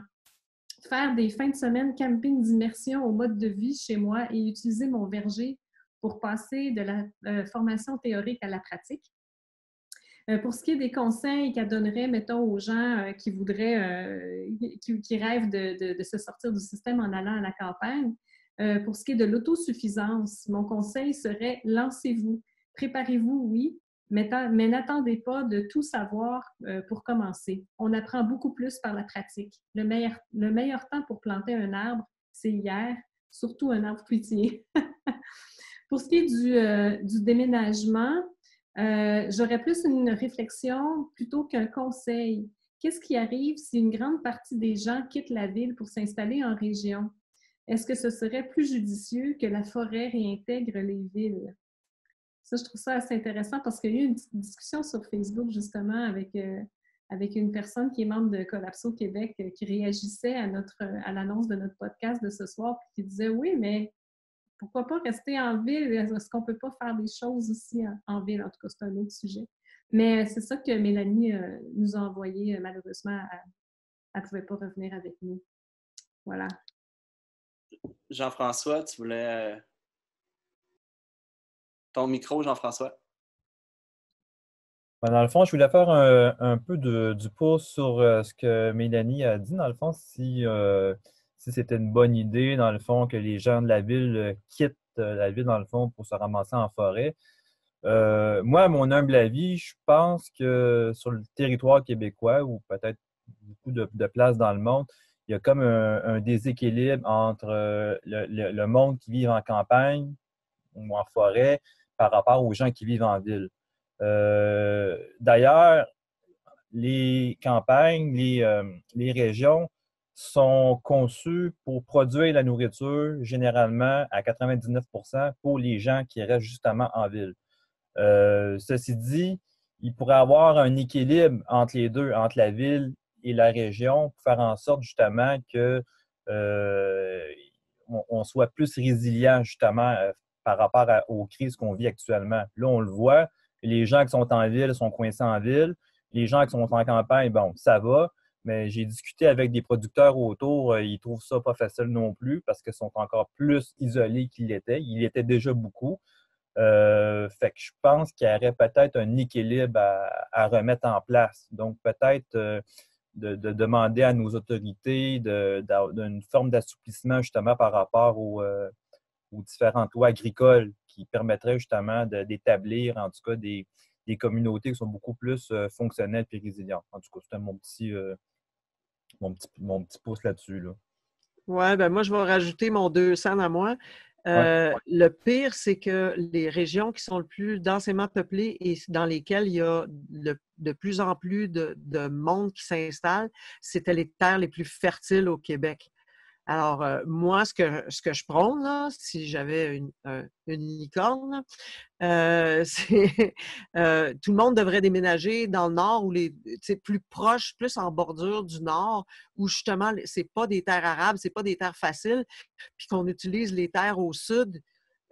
Faire des fins de semaine camping d'immersion au mode de vie chez moi et utiliser mon verger pour passer de la formation théorique à la pratique. Pour ce qui est des conseils qu'elle donnerait, mettons, aux gens qui voudraient, qui rêvent de se sortir du système en allant à la campagne, pour ce qui est de l'autosuffisance, mon conseil serait lancez-vous. Préparez-vous, oui, mais n'attendez pas de tout savoir pour commencer. On apprend beaucoup plus par la pratique. Le meilleur temps pour planter un arbre, c'est hier, surtout un arbre fruitier. Pour ce qui est du déménagement, j'aurais plus une réflexion plutôt qu'un conseil. Qu'est-ce qui arrive si une grande partie des gens quittent la ville pour s'installer en région? Est-ce que ce serait plus judicieux que la forêt réintègre les villes? Ça, je trouve ça assez intéressant parce qu'il y a eu une petite discussion sur Facebook, justement, avec une personne qui est membre de Collapso Québec qui réagissait à l'annonce de notre podcast de ce soir puis qui disait « Oui, mais pourquoi pas rester en ville? Est-ce qu'on ne peut pas faire des choses aussi en ville? » En tout cas, c'est un autre sujet. Mais c'est ça que Mélanie nous a envoyé. Malheureusement, elle ne pouvait pas revenir avec nous. Voilà. Jean-François, tu voulais... Ton micro, Jean-François. Ben, dans le fond, je voulais faire un peu du pouce sur ce que Mélanie a dit. Dans le fond, si c'était une bonne idée, dans le fond, que les gens de la ville quittent la ville, dans le fond, pour se ramasser en forêt. Moi, à mon humble avis, je pense que sur le territoire québécois, ou peut-être beaucoup de places dans le monde, il y a comme un déséquilibre entre le monde qui vit en campagne ou en forêt par rapport aux gens qui vivent en ville. D'ailleurs, les campagnes, les régions sont conçues pour produire la nourriture généralement à 99% pour les gens qui restent justement en ville. Ceci dit, il pourrait y avoir un équilibre entre les deux, entre la ville et la région, pour faire en sorte justement que on soit plus résilient justement par rapport aux crises qu'on vit actuellement. Là, on le voit, les gens qui sont en ville sont coincés en ville. Les gens qui sont en campagne, bon, ça va, mais j'ai discuté avec des producteurs autour, ils trouvent ça pas facile non plus parce qu'ils sont encore plus isolés qu'ils l'étaient. Ils l'étaient déjà beaucoup. Fait que je pense qu'il y aurait peut-être un équilibre à remettre en place. Donc, peut-être de demander à nos autorités d'une forme d'assouplissement justement par rapport aux différentes lois agricoles qui permettraient justement d'établir en tout cas des communautés qui sont beaucoup plus fonctionnelles et résilientes. En tout cas, c'était mon petit pouce là-dessus. Là. Oui, ben moi, je vais rajouter mon 2 cents à moi. Ouais. Le pire, c'est que les régions qui sont le plus densément peuplées et dans lesquelles il y a de plus en plus de monde qui s'installe, c'était les terres les plus fertiles au Québec. Alors, moi, ce que je prône, là, si j'avais une licorne, c'est tout le monde devrait déménager dans le nord ou plus proche, plus en bordure du nord, où justement, c'est pas des terres arables, c'est pas des terres faciles, puis qu'on utilise les terres au sud,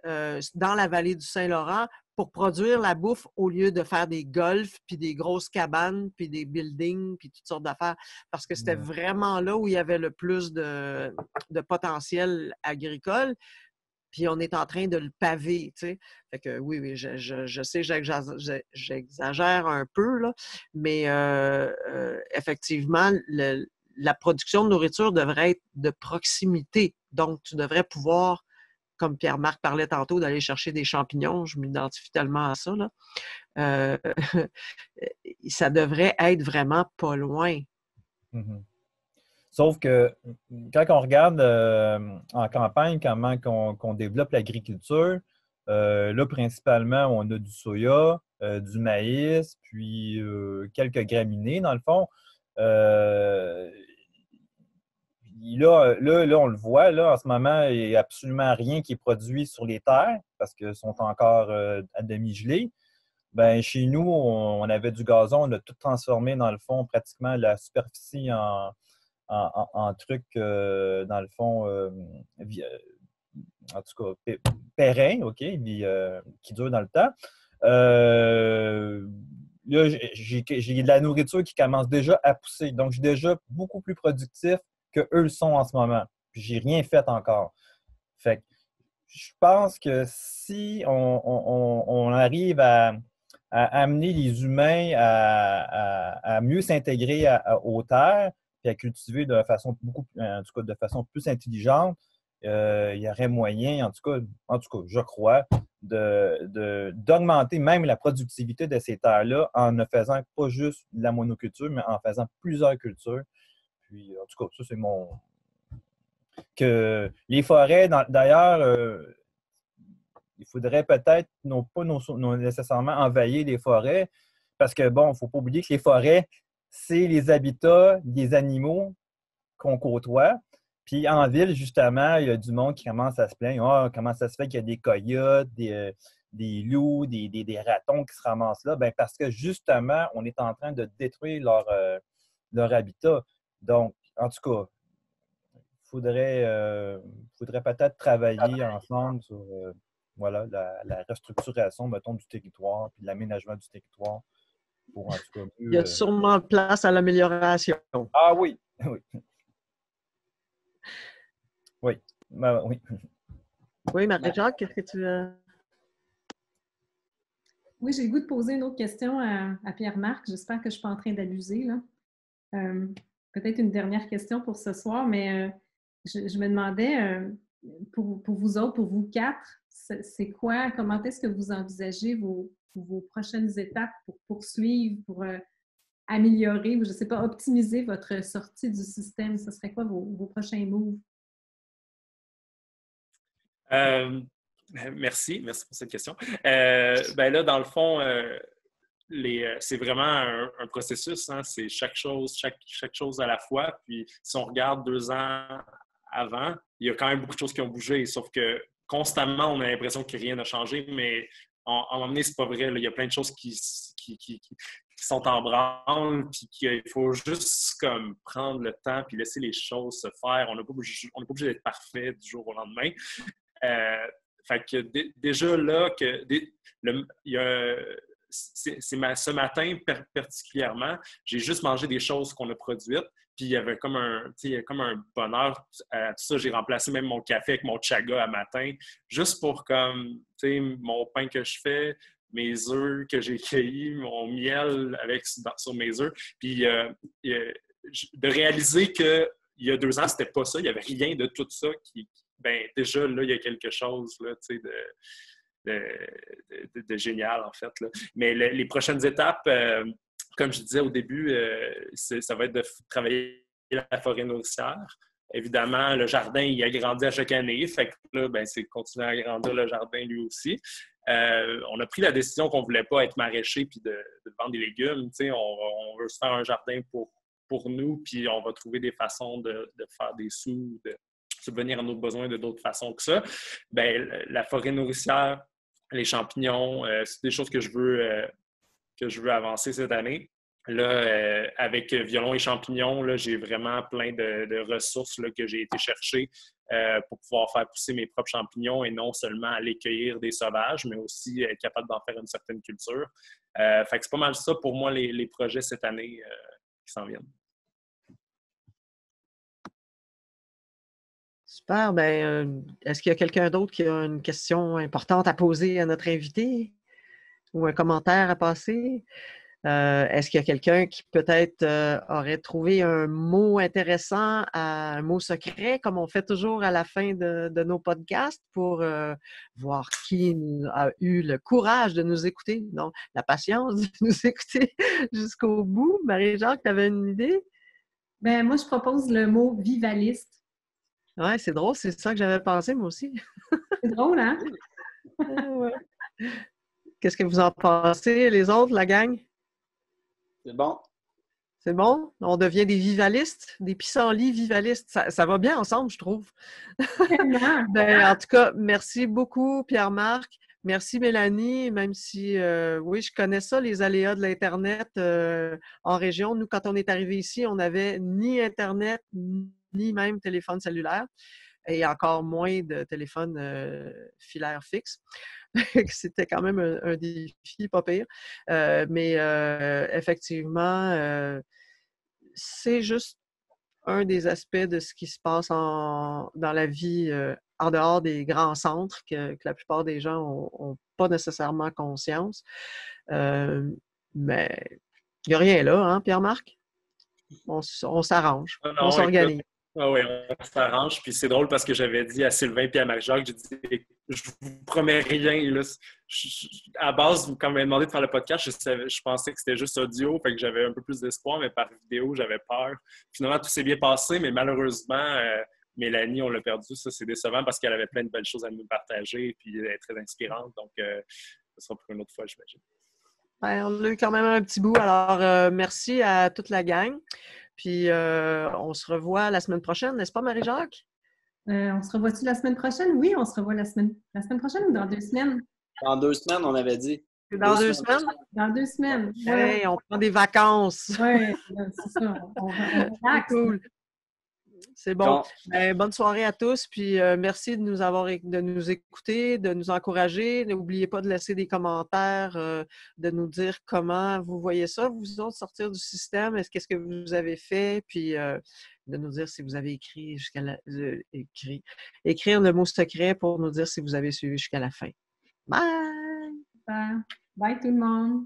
dans la vallée du Saint-Laurent, pour produire la bouffe au lieu de faire des golfs, puis des grosses cabanes, puis des buildings, puis toutes sortes d'affaires. Parce que c'était vraiment là où il y avait le plus de potentiel agricole. Puis on est en train de le paver, tu sais. Fait que oui, je sais, j'exagère un peu, là, mais effectivement, la production de nourriture devrait être de proximité. Donc, tu devrais pouvoir, comme Pierre-Marc parlait tantôt, d'aller chercher des champignons. Je m'identifie tellement à ça, là. Ça devrait être vraiment pas loin. Mhm. Sauf que quand on regarde en campagne comment qu'on développe l'agriculture, là, principalement, on a du soya, du maïs, puis quelques graminées, dans le fond. Là, on le voit, là, en ce moment, il n'y a absolument rien qui est produit sur les terres parce qu'elles sont encore à demi gelées. Ben, chez nous, on avait du gazon, on a tout transformé, dans le fond, pratiquement la superficie en truc, dans le fond, en tout cas, périn, OK, qui dure dans le temps. Là, j'ai de la nourriture qui commence déjà à pousser. Donc, je suis déjà beaucoup plus productif qu'eux le sont en ce moment. Puis, j'ai rien fait encore. Fait que je pense que si on arrive à amener les humains à mieux s'intégrer aux terres, puis à cultiver de façon en tout cas, de façon plus intelligente, il y aurait moyen, en tout cas, je crois, d'augmenter même la productivité de ces terres-là en ne faisant pas juste de la monoculture, mais en faisant plusieurs cultures. Puis, en tout cas, ça, c'est mon... Que les forêts, d'ailleurs, il faudrait peut-être pas nécessairement envahir les forêts, parce que, bon, il ne faut pas oublier que les forêts, c'est les habitats des animaux qu'on côtoie. Puis en ville, justement, il y a du monde qui commence à se plaindre. Ah, comment ça se fait qu'il y a des coyotes, des loups, des ratons qui se ramassent là? Bien, parce que justement, on est en train de détruire leur habitat. Donc, en tout cas, il faudrait peut-être travailler ensemble sur voilà, la restructuration, mettons, du territoire, puis l'aménagement du territoire pour, en tout cas, mieux, Il y a sûrement place à l'amélioration. Ah oui, oui. Oui. Ben, oui. Oui, Marie-Jacques, qu'est-ce que tu veux? Oui, j'ai le goût de poser une autre question à Pierre-Marc. J'espère que je ne suis pas en train d'abuser, là. Peut-être une dernière question pour ce soir, mais je me demandais, pour vous autres, pour vous quatre, c'est quoi, comment est-ce que vous envisagez vos prochaines étapes pour poursuivre, pour améliorer, ou je ne sais pas, optimiser votre sortie du système? Ce serait quoi vos prochains moves? Merci pour cette question. Ben là, dans le fond, c'est vraiment un processus, hein? C'est chaque chose à la fois. Puis si on regarde 2 ans avant, il y a quand même beaucoup de choses qui ont bougé, sauf que constamment, on a l'impression que rien n'a changé, mais en un moment donné, c'est pas vrai. Là. Il y a plein de choses qui sont en branle, puis qu'il faut juste comme prendre le temps puis laisser les choses se faire. On n'est pas obligé d'être parfait du jour au lendemain. Fait que déjà là, ce matin particulièrement, j'ai juste mangé des choses qu'on a produites, puis il y avait comme un bonheur à tout ça. J'ai remplacé même mon café avec mon chaga à matin, juste pour comme, mon pain que je fais, mes œufs que j'ai cueillis, mon miel sur mes œufs, puis de réaliser que il y a 2 ans, c'était pas ça, il n'y avait rien de tout ça ben déjà, là, il y a quelque chose là, de génial, en fait. Là. Mais les prochaines étapes, comme je disais au début, ça va être de travailler la forêt nourricière. évidemment, le jardin, il a grandi à chaque année. Fait que là, ben, c'est continuer à agrandir le jardin lui aussi. On a pris la décision qu'on ne voulait pas être maraîcher puis de vendre des légumes. On veut se faire un jardin pour nous, puis on va trouver des façons de faire des sous, de subvenir à nos besoins de d'autres façons que ça. Bien, la forêt nourricière, les champignons, c'est des choses que je veux avancer cette année. Là, avec violon et champignons, là, j'ai vraiment plein de ressources là, que j'ai été chercher pour pouvoir faire pousser mes propres champignons et non seulement aller cueillir des sauvages, mais aussi être capable d'en faire une certaine culture. Fait que c'est pas mal ça pour moi les projets cette année qui s'en viennent. Super. Ben, est-ce qu'il y a quelqu'un d'autre qui a une question importante à poser à notre invité ou un commentaire à passer? Est-ce qu'il y a quelqu'un qui peut-être aurait trouvé un mot intéressant, un mot secret, comme on fait toujours à la fin de nos podcasts, pour voir qui a eu le courage de nous écouter, donc la patience de nous écouter jusqu'au bout? Marie-Jacques, tu avais une idée? Ben, moi, je propose le mot vivaliste. Oui, c'est drôle, c'est ça que j'avais pensé, moi aussi. C'est drôle, hein? Ouais. Qu'est-ce que vous en pensez, les autres, la gang? C'est bon. C'est bon? On devient des vivalistes, des pissenlits vivalistes. Ça va bien ensemble, je trouve. Ben, en tout cas, merci beaucoup, Pierre-Marc. Merci, Mélanie, même si, oui, je connais ça, les aléas de l'Internet en région. Nous, quand on est arrivé ici, on n'avait ni Internet, ni même téléphone cellulaire, et encore moins de téléphone filaire fixe. C'était quand même un défi pas pire. Mais effectivement, c'est juste un des aspects de ce qui se passe dans la vie en dehors des grands centres que la plupart des gens n'ont pas nécessairement conscience. Mais il n'y a rien là, hein, Pierre-Marc? On s'arrange, on s'organise. Ah oui, on s'arrange. Puis c'est drôle parce que j'avais dit à Sylvain et à Marie-Jacques, j'ai dit, je vous promets rien. Là. À base, quand vous m'avez demandé de faire le podcast, je pensais que c'était juste audio, fait que j'avais un peu plus d'espoir, mais par vidéo, j'avais peur. Finalement, tout s'est bien passé, mais malheureusement, Mélanie, on l'a perdu. Ça, c'est décevant parce qu'elle avait plein de belles choses à nous partager, puis elle est très inspirante. Donc, ce sera pour une autre fois, j'imagine. Ben, on a eu quand même un petit bout. Alors, merci à toute la gang. Puis, on se revoit la semaine prochaine, n'est-ce pas, Marie-Jacques? On se revoit-tu la semaine prochaine? Oui, on se revoit la semaine prochaine ou dans 2 semaines? Dans 2 semaines, on avait dit. Dans 2 semaines? Dans 2 semaines. Ouais. Hey, on prend des vacances. Oui, c'est ça. On relaxe. Cool. C'est bon. Bonne soirée à tous, puis merci de nous écouter, de nous encourager. N'oubliez pas de laisser des commentaires, de nous dire comment vous voyez ça, vous autres, sortir du système, qu'est-ce que vous avez fait, puis de nous dire si vous avez écrire le mot secret pour nous dire si vous avez suivi jusqu'à la fin. Bye! Bye tout le monde!